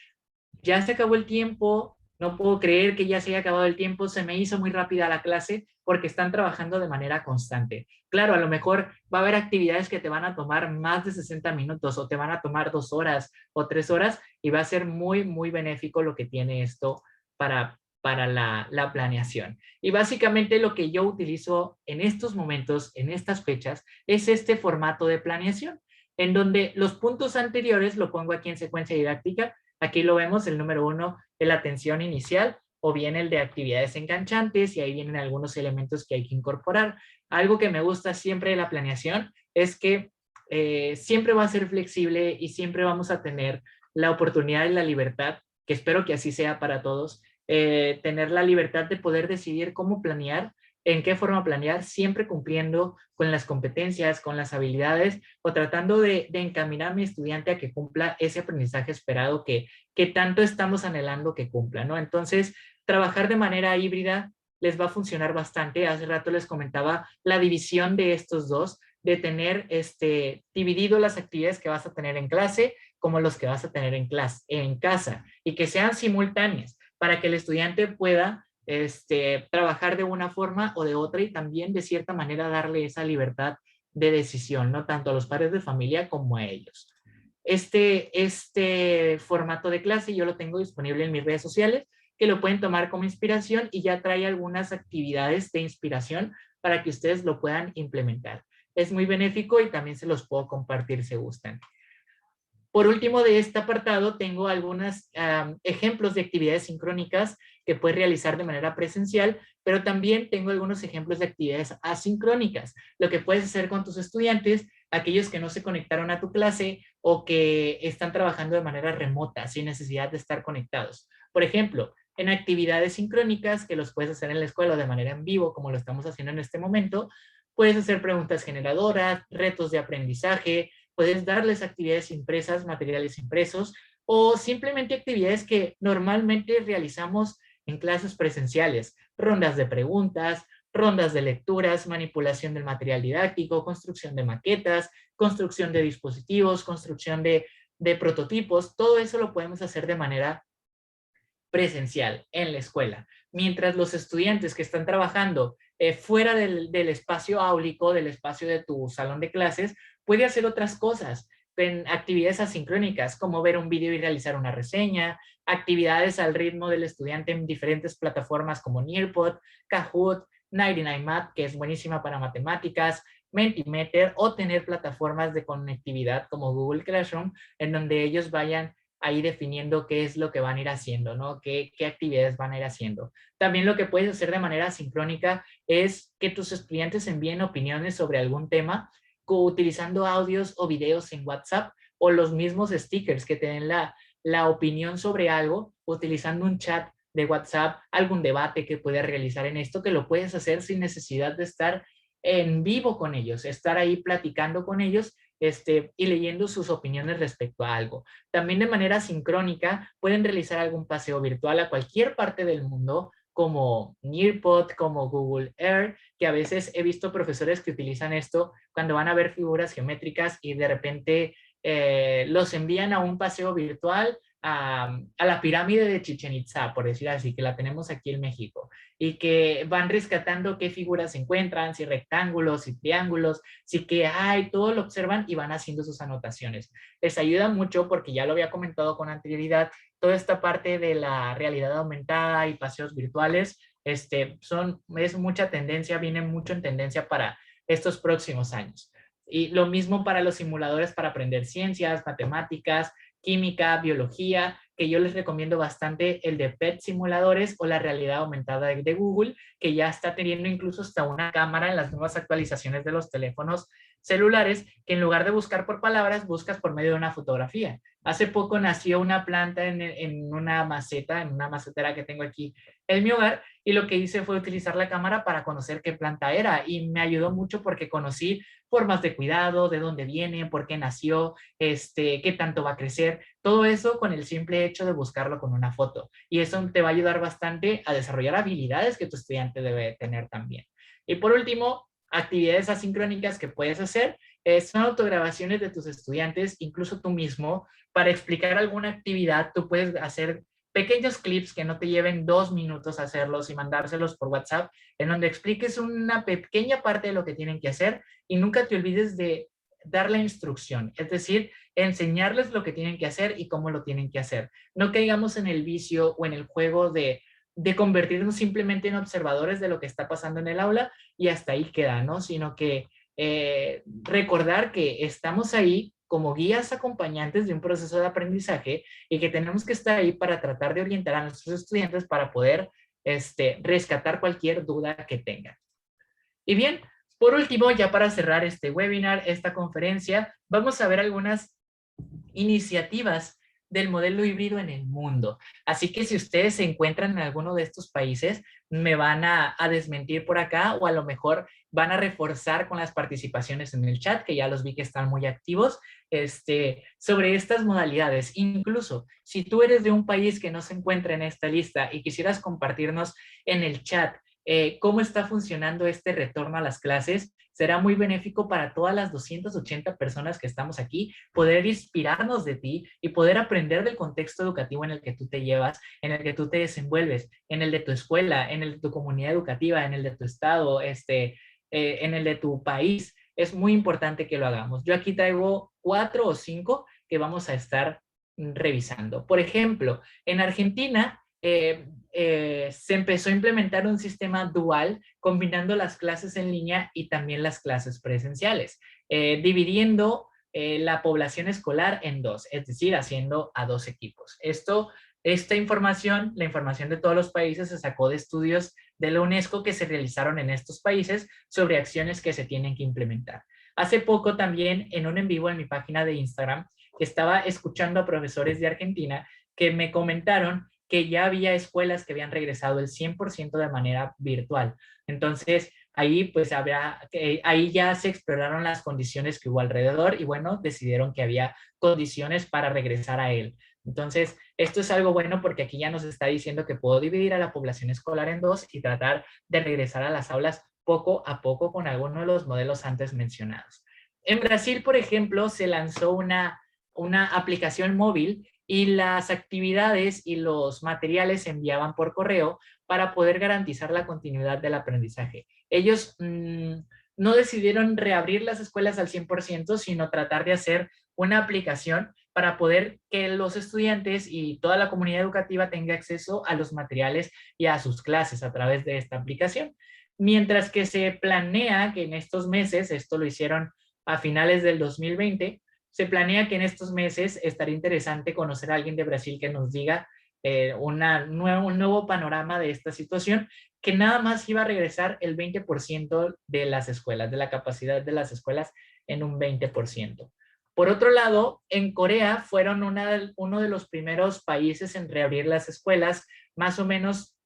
ya se acabó el tiempo, no puedo creer que ya se haya acabado el tiempo, se me hizo muy rápida la clase porque están trabajando de manera constante. Claro, a lo mejor va a haber actividades que te van a tomar más de 60 minutos o te van a tomar 2 horas o 3 horas y va a ser muy, muy benéfico lo que tiene esto para la planeación. Y básicamente lo que yo utilizo en estos momentos, en estas fechas, es este formato de planeación, en donde los puntos anteriores lo pongo aquí en secuencia didáctica. Aquí lo vemos, el número 1, la atención inicial, o bien el de actividades enganchantes, y ahí vienen algunos elementos que hay que incorporar. Algo que me gusta siempre de la planeación es que siempre va a ser flexible y siempre vamos a tener la oportunidad y la libertad, que espero que así sea para todos, tener la libertad de poder decidir cómo planear, en qué forma planear, siempre cumpliendo con las competencias, con las habilidades o tratando de encaminar a mi estudiante a que cumpla ese aprendizaje esperado que tanto estamos anhelando que cumpla, ¿no? Entonces, trabajar de manera híbrida les va a funcionar bastante. Hace rato les comentaba la división de estos dos, de tener dividido las actividades que vas a tener en clase como los que vas a tener en casa y que sean simultáneas para que el estudiante pueda trabajar de una forma o de otra y también de cierta manera darle esa libertad de decisión, ¿no? Tanto a los padres de familia como a ellos. Este formato de clase yo lo tengo disponible en mis redes sociales, que lo pueden tomar como inspiración y ya trae algunas actividades de inspiración para que ustedes lo puedan implementar. Es muy benéfico y también se los puedo compartir si gustan. Por último, de este apartado tengo algunos ejemplos de actividades sincrónicas que puedes realizar de manera presencial, pero también tengo algunos ejemplos de actividades asincrónicas, lo que puedes hacer con tus estudiantes, aquellos que no se conectaron a tu clase o que están trabajando de manera remota, sin necesidad de estar conectados. Por ejemplo, en actividades sincrónicas que los puedes hacer en la escuela de manera en vivo, como lo estamos haciendo en este momento, puedes hacer preguntas generadoras, retos de aprendizaje, puedes darles actividades impresas, materiales impresos, o simplemente actividades que normalmente realizamos en clases presenciales, rondas de preguntas, rondas de lecturas, manipulación del material didáctico, construcción de maquetas, construcción de dispositivos, construcción de prototipos, todo eso lo podemos hacer de manera presencial en la escuela. Mientras los estudiantes que están trabajando fuera del espacio áulico, del espacio de tu salón de clases, puede hacer otras cosas, en actividades asincrónicas, como ver un video y realizar una reseña, actividades al ritmo del estudiante en diferentes plataformas como Nearpod, Kahoot, 99Math, que es buenísima para matemáticas, Mentimeter, o tener plataformas de conectividad como Google Classroom, en donde ellos vayan ahí definiendo qué es lo que van a ir haciendo, ¿no? ¿Qué actividades van a ir haciendo? También lo que puedes hacer de manera sincrónica es que tus estudiantes envíen opiniones sobre algún tema utilizando audios o videos en WhatsApp o los mismos stickers que te den la opinión sobre algo utilizando un chat de WhatsApp, algún debate que puedas realizar en esto, que lo puedes hacer sin necesidad de estar en vivo con ellos, estar ahí platicando con ellos y leyendo sus opiniones respecto a algo. También de manera sincrónica pueden realizar algún paseo virtual a cualquier parte del mundo, como Nearpod, como Google Earth, que a veces he visto profesores que utilizan esto cuando van a ver figuras geométricas y de repente los envían a un paseo virtual a la pirámide de Chichén Itzá, por decir así, que la tenemos aquí en México, y que van rescatando qué figuras se encuentran, si rectángulos, si triángulos, si qué hay, todo lo observan y van haciendo sus anotaciones. Les ayuda mucho porque ya lo había comentado con anterioridad, toda esta parte de la realidad aumentada y paseos virtuales es mucha tendencia, viene mucho en tendencia para estos próximos años. Y lo mismo para los simuladores para aprender ciencias, matemáticas, química, biología, que yo les recomiendo bastante el de PET simuladores o la realidad aumentada de Google, que ya está teniendo incluso hasta una cámara en las nuevas actualizaciones de los teléfonos celulares que en lugar de buscar por palabras, buscas por medio de una fotografía. Hace poco nació una planta en una maceta, en una macetera que tengo aquí en mi hogar, y lo que hice fue utilizar la cámara para conocer qué planta era, y me ayudó mucho porque conocí formas de cuidado, de dónde viene, por qué nació, qué tanto va a crecer, todo eso con el simple hecho de buscarlo con una foto. Y eso te va a ayudar bastante a desarrollar habilidades que tu estudiante debe tener también. Y por último, actividades asincrónicas que puedes hacer son autograbaciones de tus estudiantes, incluso tú mismo, para explicar alguna actividad. Tú puedes hacer pequeños clips que no te lleven 2 minutos hacerlos y mandárselos por WhatsApp, en donde expliques una pequeña parte de lo que tienen que hacer y nunca te olvides de dar la instrucción, es decir, enseñarles lo que tienen que hacer y cómo lo tienen que hacer. No caigamos en el vicio o en el juego de convertirnos simplemente en observadores de lo que está pasando en el aula y hasta ahí queda, ¿no? Sino que recordar que estamos ahí como guías acompañantes de un proceso de aprendizaje y que tenemos que estar ahí para tratar de orientar a nuestros estudiantes para poder rescatar cualquier duda que tengan. Y bien, por último, ya para cerrar este webinar, esta conferencia, vamos a ver algunas iniciativas del modelo híbrido en el mundo. Así que si ustedes se encuentran en alguno de estos países, me van a desmentir por acá o a lo mejor van a reforzar con las participaciones en el chat, que ya los vi que están muy activos, sobre estas modalidades. Incluso si tú eres de un país que no se encuentra en esta lista y quisieras compartirnos en el chat cómo está funcionando este retorno a las clases, será muy benéfico para todas las 280 personas que estamos aquí, poder inspirarnos de ti y poder aprender del contexto educativo en el que tú te llevas, en el que tú te desenvuelves, en el de tu escuela, en el de tu comunidad educativa, en el de tu estado, en el de tu país. Es muy importante que lo hagamos. Yo aquí traigo 4 o 5 que vamos a estar revisando. Por ejemplo, en Argentina se empezó a implementar un sistema dual combinando las clases en línea y también las clases presenciales, dividiendo la población escolar en dos, es decir, haciendo a 2 equipos. Esta información, la información de todos los países, se sacó de estudios de la UNESCO que se realizaron en estos países sobre acciones que se tienen que implementar. Hace poco también, en un en vivo en mi página de Instagram, estaba escuchando a profesores de Argentina que me comentaron que ya había escuelas que habían regresado el 100% de manera virtual. Entonces, ahí pues ahí ya se exploraron las condiciones que hubo alrededor y bueno, decidieron que había condiciones para regresar a él. Entonces, esto es algo bueno porque aquí ya nos está diciendo que puedo dividir a la población escolar en 2 y tratar de regresar a las aulas poco a poco con alguno de los modelos antes mencionados. En Brasil, por ejemplo, se lanzó una aplicación móvil y las actividades y los materiales se enviaban por correo para poder garantizar la continuidad del aprendizaje. Ellos no decidieron reabrir las escuelas al 100%, sino tratar de hacer una aplicación para poder que los estudiantes y toda la comunidad educativa tenga acceso a los materiales y a sus clases a través de esta aplicación. Mientras que se planea que en estos meses, esto lo hicieron a finales del 2020, se planea que en estos meses estaría interesante conocer a alguien de Brasil que nos diga un nuevo panorama de esta situación, que nada más iba a regresar el 20% de las escuelas, de la capacidad de las escuelas en un 20%. Por otro lado, en Corea fueron uno de los primeros países en reabrir las escuelas, más o menos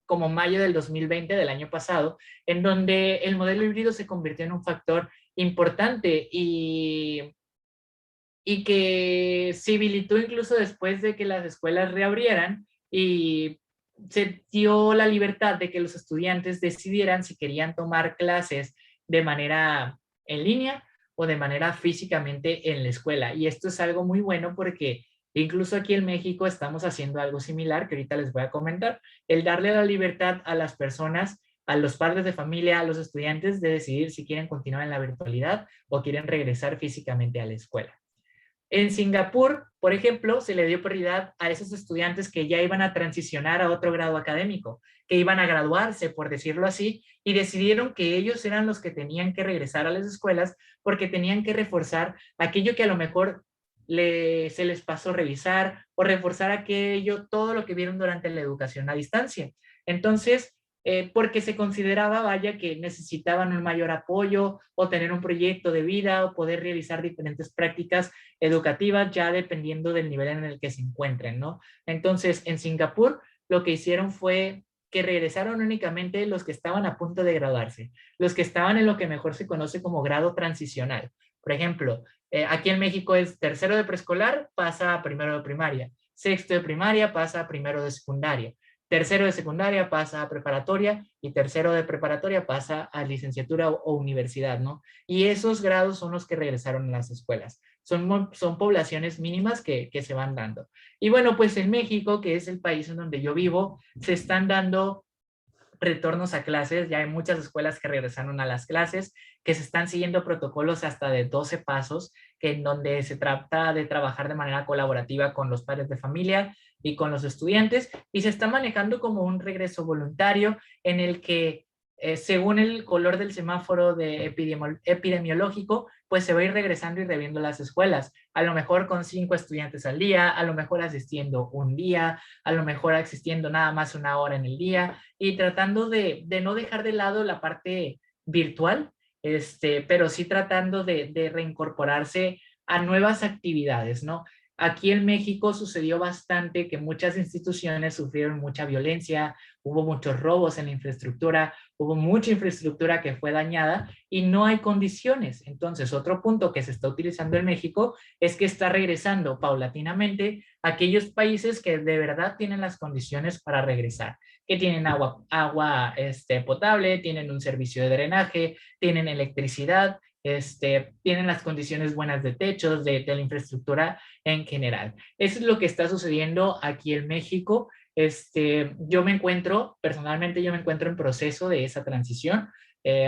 como mayo del 2020, del año pasado, en donde el modelo híbrido se convirtió en un factor importante y que se habilitó incluso después de que las escuelas reabrieran y se dio la libertad de que los estudiantes decidieran si querían tomar clases de manera en línea o de manera físicamente en la escuela. Y esto es algo muy bueno porque incluso aquí en México estamos haciendo algo similar que ahorita les voy a comentar, el darle la libertad a las personas, a los padres de familia, a los estudiantes de decidir si quieren continuar en la virtualidad o quieren regresar físicamente a la escuela. En Singapur, por ejemplo, se le dio prioridad a esos estudiantes que ya iban a transicionar a otro grado académico, que iban a graduarse, por decirlo así, y decidieron que ellos eran los que tenían que regresar a las escuelas porque tenían que reforzar aquello que a lo mejor se les pasó revisar o reforzar aquello, todo lo que vieron durante la educación a distancia. Entonces, porque se consideraba, vaya, que necesitaban un mayor apoyo o tener un proyecto de vida o poder realizar diferentes prácticas educativas ya dependiendo del nivel en el que se encuentren, ¿no? Entonces, en Singapur lo que hicieron fue que regresaron únicamente los que estaban a punto de graduarse, los que estaban en lo que mejor se conoce como grado transicional. Por ejemplo, aquí en México es tercero de preescolar, pasa a primero de primaria, sexto de primaria, pasa a primero de secundaria, tercero de secundaria pasa a preparatoria y tercero de preparatoria pasa a licenciatura o universidad, ¿no? Y esos grados son los que regresaron a las escuelas. Son poblaciones mínimas que se van dando. Y bueno, pues en México, que es el país en donde yo vivo, se están dando retornos a clases, ya hay muchas escuelas que regresaron a las clases, que se están siguiendo protocolos hasta de 12 pasos, que en donde se trata de trabajar de manera colaborativa con los padres de familia y con los estudiantes, y se está manejando como un regreso voluntario en el que según el color del semáforo de epidemiológico, pues se va a ir regresando y reviendo las escuelas, a lo mejor con 5 estudiantes al día, a lo mejor asistiendo un día, a lo mejor asistiendo nada más una hora en el día, y tratando de no dejar de lado la parte virtual, pero sí tratando de reincorporarse a nuevas actividades, ¿no? Aquí en México sucedió bastante que muchas instituciones sufrieron mucha violencia, hubo muchos robos en la infraestructura, hubo mucha infraestructura que fue dañada y no hay condiciones. Entonces, otro punto que se está utilizando en México es que está regresando paulatinamente a aquellos países que de verdad tienen las condiciones para regresar, que tienen agua potable, tienen un servicio de drenaje, tienen electricidad, tienen las condiciones buenas de techos, de la infraestructura en general. Eso es lo que está sucediendo aquí en México. Personalmente yo me encuentro en proceso de esa transición.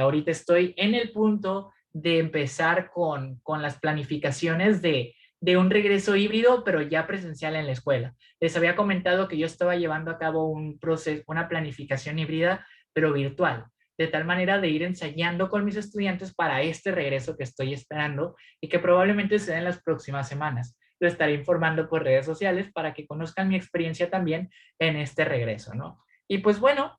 Ahorita estoy en el punto de empezar con las planificaciones de un regreso híbrido, pero ya presencial en la escuela. Les había comentado que yo estaba llevando a cabo un proceso, una planificación híbrida, pero virtual, de tal manera de ir ensayando con mis estudiantes para este regreso que estoy esperando y que probablemente se dé en las próximas semanas. Lo estaré informando por redes sociales para que conozcan mi experiencia también en este regreso, ¿no? Y pues bueno,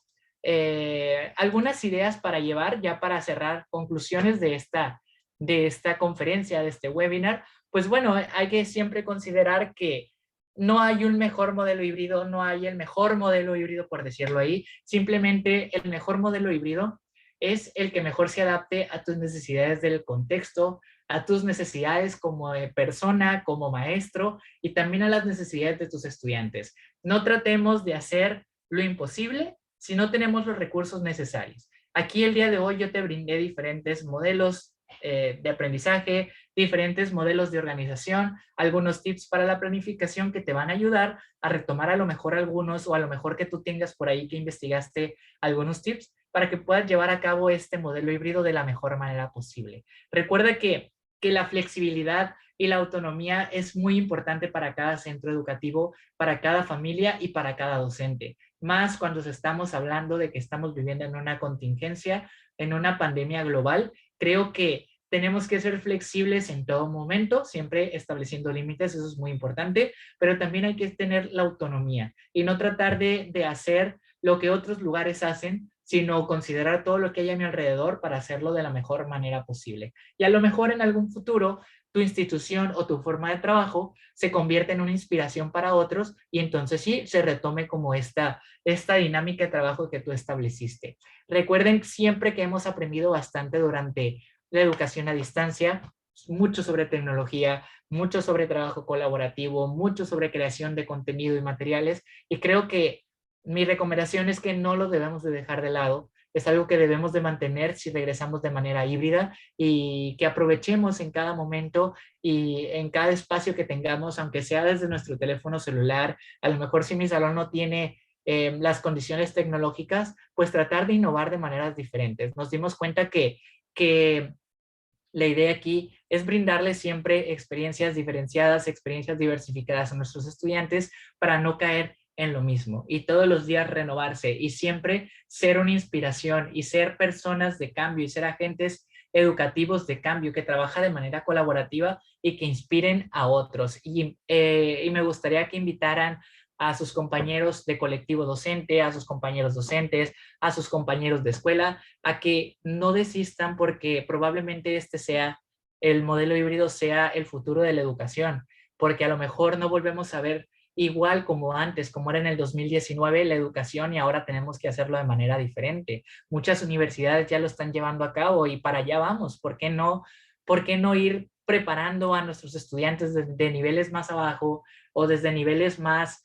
algunas ideas para llevar, ya para cerrar conclusiones de esta conferencia, de este webinar. Pues bueno, hay que siempre considerar que no hay un mejor modelo híbrido, no hay el mejor modelo híbrido, por decirlo ahí. Simplemente el mejor modelo híbrido es el que mejor se adapte a tus necesidades del contexto, a tus necesidades como persona, como maestro y también a las necesidades de tus estudiantes. No tratemos de hacer lo imposible si no tenemos los recursos necesarios. Aquí el día de hoy yo te brindé diferentes modelos de aprendizaje, diferentes modelos de organización, algunos tips para la planificación que te van a ayudar a retomar a lo mejor algunos o a lo mejor que tú tengas por ahí que investigaste algunos tips para que puedas llevar a cabo este modelo híbrido de la mejor manera posible. Recuerda que la flexibilidad y la autonomía es muy importante para cada centro educativo, para cada familia y para cada docente. Más cuando estamos hablando de que estamos viviendo en una contingencia, en una pandemia global, creo que tenemos que ser flexibles en todo momento, siempre estableciendo límites, eso es muy importante, pero también hay que tener la autonomía y no tratar de hacer lo que otros lugares hacen, sino considerar todo lo que hay a mi alrededor para hacerlo de la mejor manera posible. Y a lo mejor en algún futuro tu institución o tu forma de trabajo se convierte en una inspiración para otros y entonces sí se retome como esta dinámica de trabajo que tú estableciste. Recuerden siempre que hemos aprendido bastante durante la educación a distancia, mucho sobre tecnología, mucho sobre trabajo colaborativo, mucho sobre creación de contenido y materiales, y creo que mi recomendación es que no lo debemos de dejar de lado, es algo que debemos de mantener si regresamos de manera híbrida y que aprovechemos en cada momento y en cada espacio que tengamos, aunque sea desde nuestro teléfono celular. A lo mejor si mi salón no tiene las condiciones tecnológicas, pues tratar de innovar de maneras diferentes. Nos dimos cuenta que la idea aquí es brindarles siempre experiencias diferenciadas, experiencias diversificadas a nuestros estudiantes para no caer en lo mismo y todos los días renovarse y siempre ser una inspiración y ser personas de cambio y ser agentes educativos de cambio que trabaja de manera colaborativa y que inspiren a otros. Y me gustaría que invitaran a sus compañeros de colectivo docente, a sus compañeros docentes, a sus compañeros de escuela, a que no desistan porque probablemente el modelo híbrido sea el futuro de la educación, porque a lo mejor no volvemos a ver igual como antes, como era en el 2019 la educación y ahora tenemos que hacerlo de manera diferente. Muchas universidades ya lo están llevando a cabo y para allá vamos. ¿Por qué no ir preparando a nuestros estudiantes de niveles más abajo o desde niveles más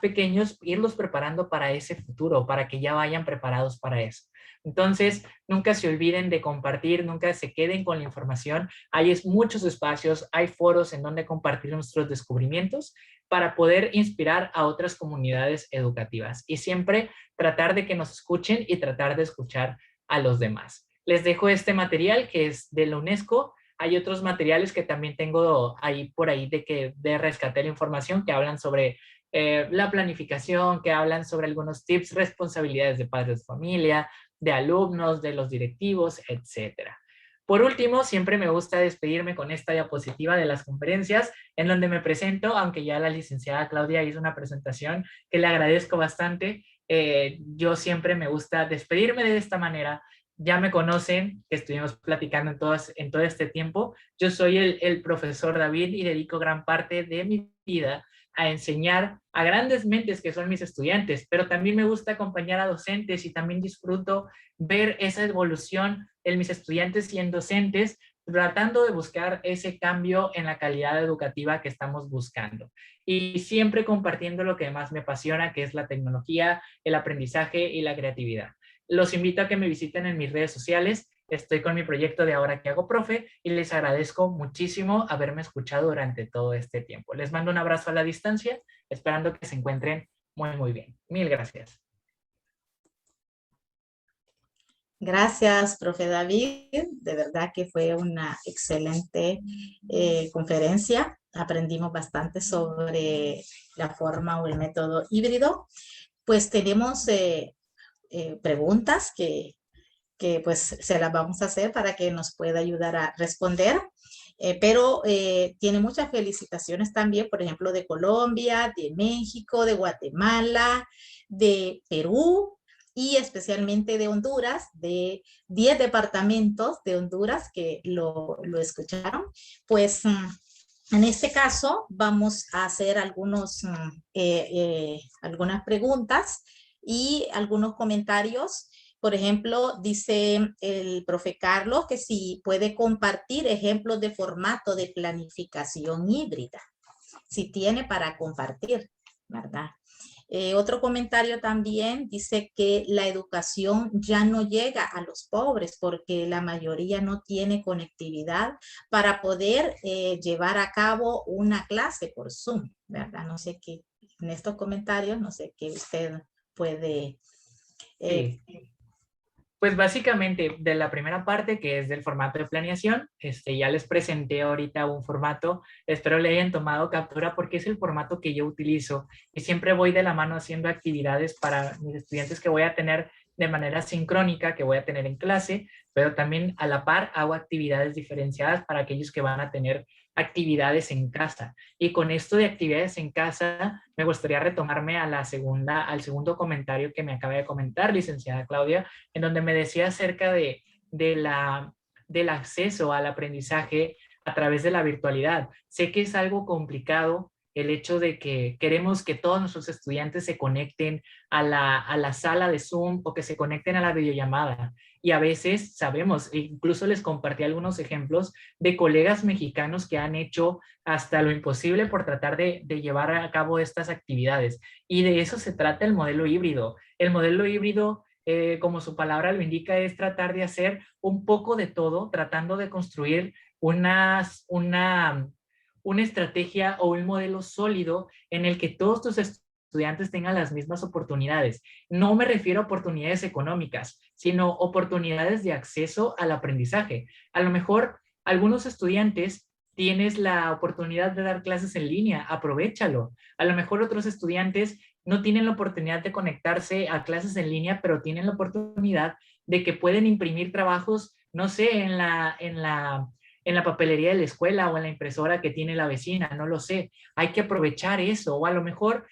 pequeños, irlos preparando para ese futuro, para que ya vayan preparados para eso? Entonces, nunca se olviden de compartir, nunca se queden con la información. Hay muchos espacios, hay foros en donde compartir nuestros descubrimientos para poder inspirar a otras comunidades educativas y siempre tratar de que nos escuchen y tratar de escuchar a los demás. Les dejo este material que es de la UNESCO. Hay otros materiales que también tengo ahí por ahí de rescatar la información que hablan sobre la planificación, que hablan sobre algunos tips, responsabilidades de padres de familia, de alumnos, de los directivos, etcétera. Por último, siempre me gusta despedirme con esta diapositiva de las conferencias en donde me presento, aunque ya la licenciada Claudia hizo una presentación que le agradezco bastante. Yo siempre me gusta despedirme de esta manera. Ya me conocen, que estuvimos platicando en todo este tiempo. Yo soy el profesor David y dedico gran parte de mi vida a enseñar a grandes mentes que son mis estudiantes, pero también me gusta acompañar a docentes y también disfruto ver esa evolución en mis estudiantes y en docentes, tratando de buscar ese cambio en la calidad educativa que estamos buscando. Y siempre compartiendo lo que más me apasiona, que es la tecnología, el aprendizaje y la creatividad. Los invito a que me visiten en mis redes sociales. Estoy con mi proyecto de Ahora que hago, profe, y les agradezco muchísimo haberme escuchado durante todo este tiempo. Les mando un abrazo a la distancia, esperando que se encuentren muy, muy bien. Mil gracias. Gracias, profe David. De verdad que fue una excelente conferencia. Aprendimos bastante sobre la forma o el método híbrido. Pues tenemos preguntas que pues se las vamos a hacer para que nos pueda ayudar a responder. Pero tiene muchas felicitaciones también, por ejemplo, de Colombia, de México, de Guatemala, de Perú y especialmente de Honduras, de 10 departamentos de Honduras que lo escucharon. Pues en este caso vamos a hacer algunas preguntas y algunos comentarios. Por ejemplo, dice el profe Carlos que si puede compartir ejemplos de formato de planificación híbrida, si tiene para compartir, ¿verdad? Otro comentario también dice que la educación ya no llega a los pobres porque la mayoría no tiene conectividad para poder llevar a cabo una clase por Zoom, ¿verdad? No sé qué, en estos comentarios, no sé qué usted puede... Sí. Pues básicamente de la primera parte, que es del formato de planeación, ya les presenté ahorita un formato, espero le hayan tomado captura porque es el formato que yo utilizo y siempre voy de la mano haciendo actividades para mis estudiantes que voy a tener de manera sincrónica, que voy a tener en clase, pero también a la par hago actividades diferenciadas para aquellos que van a tener actividades en casa. Y con esto de actividades en casa, me gustaría retomarme al segundo comentario que me acaba de comentar, licenciada Claudia, en donde me decía acerca del acceso al aprendizaje a través de la virtualidad. Sé que es algo complicado el hecho de que queremos que todos nuestros estudiantes se conecten a la sala de Zoom o que se conecten a la videollamada. Y a veces sabemos, incluso les compartí algunos ejemplos de colegas mexicanos que han hecho hasta lo imposible por tratar de llevar a cabo estas actividades. Y de eso se trata el modelo híbrido. El modelo híbrido, como su palabra lo indica, es tratar de hacer un poco de todo, tratando de construir una estrategia o un modelo sólido en el que todos tus estudiantes tengan las mismas oportunidades. No me refiero a oportunidades económicas, sino oportunidades de acceso al aprendizaje. A lo mejor algunos estudiantes tienes la oportunidad de dar clases en línea, aprovéchalo. A lo mejor otros estudiantes no tienen la oportunidad de conectarse a clases en línea, pero tienen la oportunidad de que pueden imprimir trabajos, no sé, en la papelería de la escuela o en la impresora que tiene la vecina, no lo sé. Hay que aprovechar eso. O a lo mejor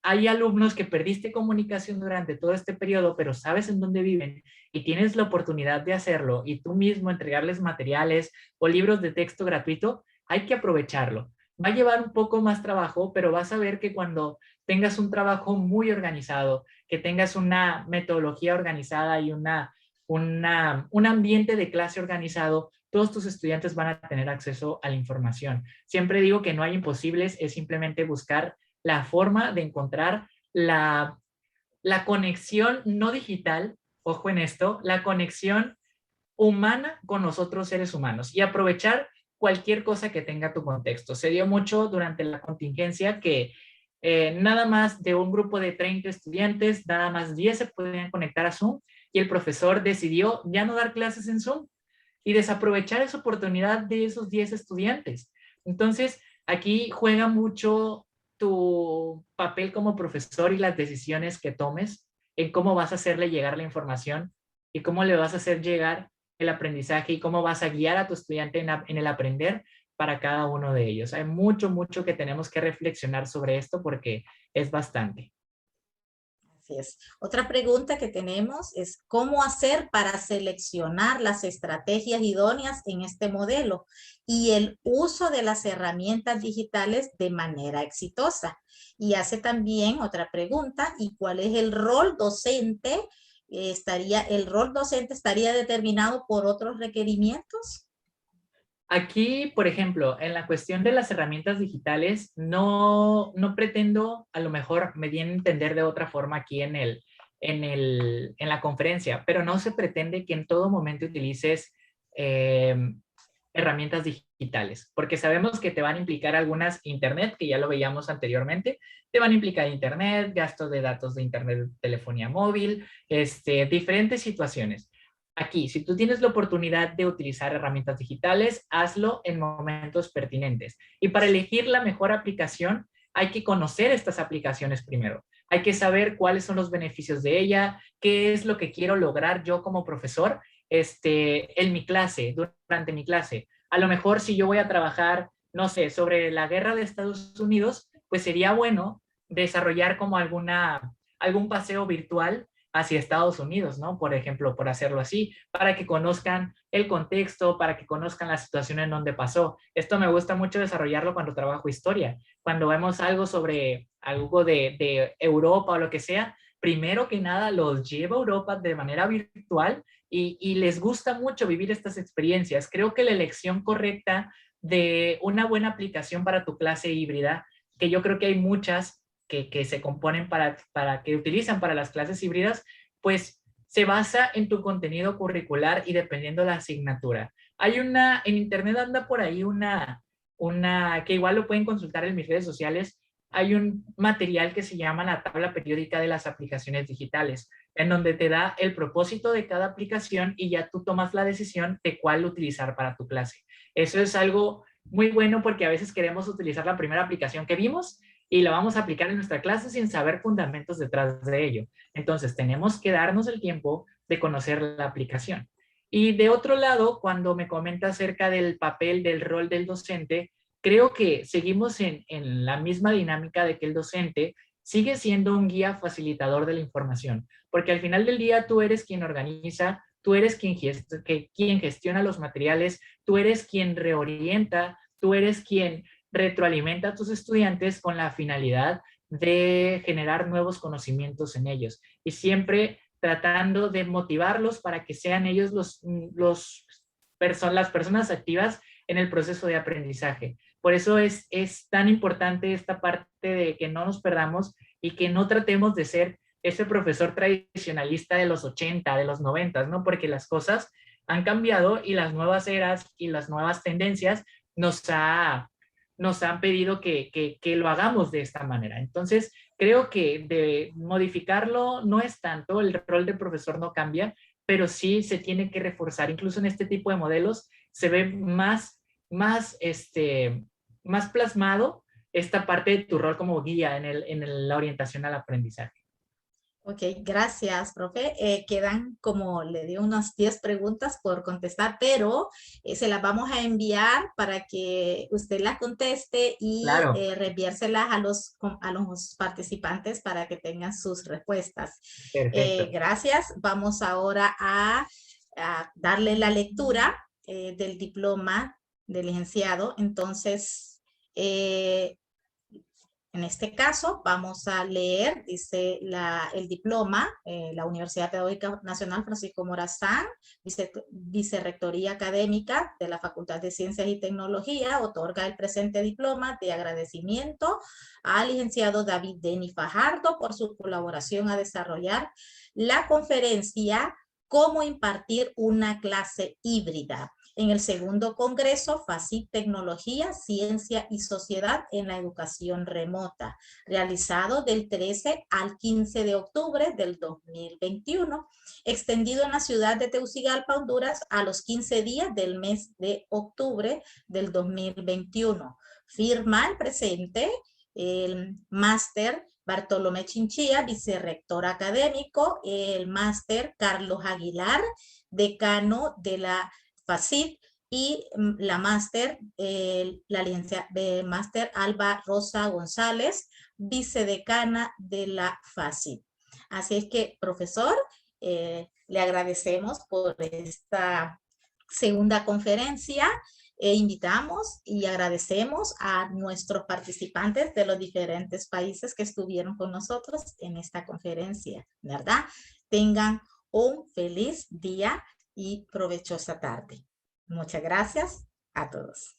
hay alumnos que perdiste comunicación durante todo este periodo, pero sabes en dónde viven y tienes la oportunidad de hacerlo y tú mismo entregarles materiales o libros de texto gratuito, hay que aprovecharlo. Va a llevar un poco más trabajo, pero vas a ver que cuando tengas un trabajo muy organizado, que tengas una metodología organizada y un ambiente de clase organizado, todos tus estudiantes van a tener acceso a la información. Siempre digo que no hay imposibles, es simplemente buscar la forma de encontrar la conexión no digital, ojo en esto, la conexión humana con nosotros seres humanos y aprovechar cualquier cosa que tenga tu contexto. Se dio mucho durante la contingencia que nada más de un grupo de 30 estudiantes, nada más 10 se podían conectar a Zoom y el profesor decidió ya no dar clases en Zoom y desaprovechar esa oportunidad de esos 10 estudiantes. Entonces, aquí juega mucho tu papel como profesor y las decisiones que tomes en cómo vas a hacerle llegar la información y cómo le vas a hacer llegar el aprendizaje y cómo vas a guiar a tu estudiante en el aprender para cada uno de ellos. Hay mucho, mucho que tenemos que reflexionar sobre esto porque es bastante. Así es. Otra pregunta que tenemos es cómo hacer para seleccionar las estrategias idóneas en este modelo y el uso de las herramientas digitales de manera exitosa. Y hace también otra pregunta, ¿y cuál es el rol docente? ¿El rol docente estaría determinado por otros requerimientos? Aquí, por ejemplo, en la cuestión de las herramientas digitales, no pretendo, a lo mejor me di a entender de otra forma aquí en la conferencia, pero no se pretende que en todo momento utilices eh, herramientas digitales, porque sabemos que te van a implicar algunas internet, que ya lo veíamos anteriormente, te van a implicar internet, gasto de datos de internet, telefonía móvil, diferentes situaciones. Aquí, si tú tienes la oportunidad de utilizar herramientas digitales, hazlo en momentos pertinentes. Y para elegir la mejor aplicación, hay que conocer estas aplicaciones primero. Hay que saber cuáles son los beneficios de ella, qué es lo que quiero lograr yo como profesor en mi clase, durante mi clase. A lo mejor si yo voy a trabajar, no sé, sobre la guerra de Estados Unidos, pues sería bueno desarrollar como algún paseo virtual hacia Estados Unidos, ¿no? Por ejemplo, por hacerlo así, para que conozcan el contexto, para que conozcan la situación en donde pasó. Esto me gusta mucho desarrollarlo cuando trabajo historia. Cuando vemos algo sobre algo de Europa o lo que sea, primero que nada los llevo a Europa de manera virtual y les gusta mucho vivir estas experiencias. Creo que la elección correcta de una buena aplicación para tu clase híbrida, que yo creo que hay muchas que se componen que utilizan para las clases híbridas, pues se basa en tu contenido curricular y dependiendo de la asignatura. En internet anda por ahí que igual lo pueden consultar en mis redes sociales, hay un material que se llama la tabla periódica de las aplicaciones digitales, en donde te da el propósito de cada aplicación y ya tú tomas la decisión de cuál utilizar para tu clase. Eso es algo muy bueno porque a veces queremos utilizar la primera aplicación que vimos y la vamos a aplicar en nuestra clase sin saber fundamentos detrás de ello. Entonces, tenemos que darnos el tiempo de conocer la aplicación. Y de otro lado, cuando me comenta acerca del papel, del rol del docente, creo que seguimos en la misma dinámica de que el docente sigue siendo un guía facilitador de la información, porque al final del día tú eres quien organiza, tú eres quien gestiona los materiales, tú eres quien reorienta, tú eres quien retroalimenta a tus estudiantes con la finalidad de generar nuevos conocimientos en ellos y siempre tratando de motivarlos para que sean ellos las personas activas en el proceso de aprendizaje. Por eso es tan importante esta parte de que no nos perdamos y que no tratemos de ser ese profesor tradicionalista de los 80, de los 90, ¿no? Porque las cosas han cambiado y las nuevas eras y las nuevas tendencias nos han pedido que lo hagamos de esta manera. Entonces, creo que de modificarlo no es tanto, el rol del profesor no cambia, pero sí se tiene que reforzar. Incluso en este tipo de modelos se ve más plasmado esta parte de tu rol como guía en la orientación al aprendizaje. Ok, gracias, profe. Quedan, como le di, unas 10 preguntas por contestar, pero se las vamos a enviar para que usted las conteste y Claro, reenviárselas a los participantes para que tengan sus respuestas. perfecto. Gracias. Vamos ahora a darle la lectura del diploma de licenciado. Entonces, en este caso, vamos a leer, dice el diploma, la Universidad Pedagógica Nacional Francisco Morazán, Vicerrectoría Académica de la Facultad de Ciencias y Tecnología, otorga el presente diploma de agradecimiento al licenciado David Denny Fajardo por su colaboración a desarrollar la conferencia Cómo impartir una clase híbrida en el segundo congreso FACIT Tecnología, Ciencia y Sociedad en la Educación Remota, realizado del 13 al 15 de octubre del 2021, extendido en la ciudad de Tegucigalpa, Honduras, a los 15 días del mes de octubre del 2021. Firma el presente el máster Bartolomé Chinchilla, vicerrector académico, el máster Carlos Aguilar, decano de la FACIT, y la máster, la licencia de máster Alba Rosa González, vicedecana de la FACIT. Así es que, profesor, le agradecemos por esta segunda conferencia. Invitamos y agradecemos a nuestros participantes de los diferentes países que estuvieron con nosotros en esta conferencia, ¿verdad? Tengan un feliz día y provechosa tarde. Muchas gracias a todos.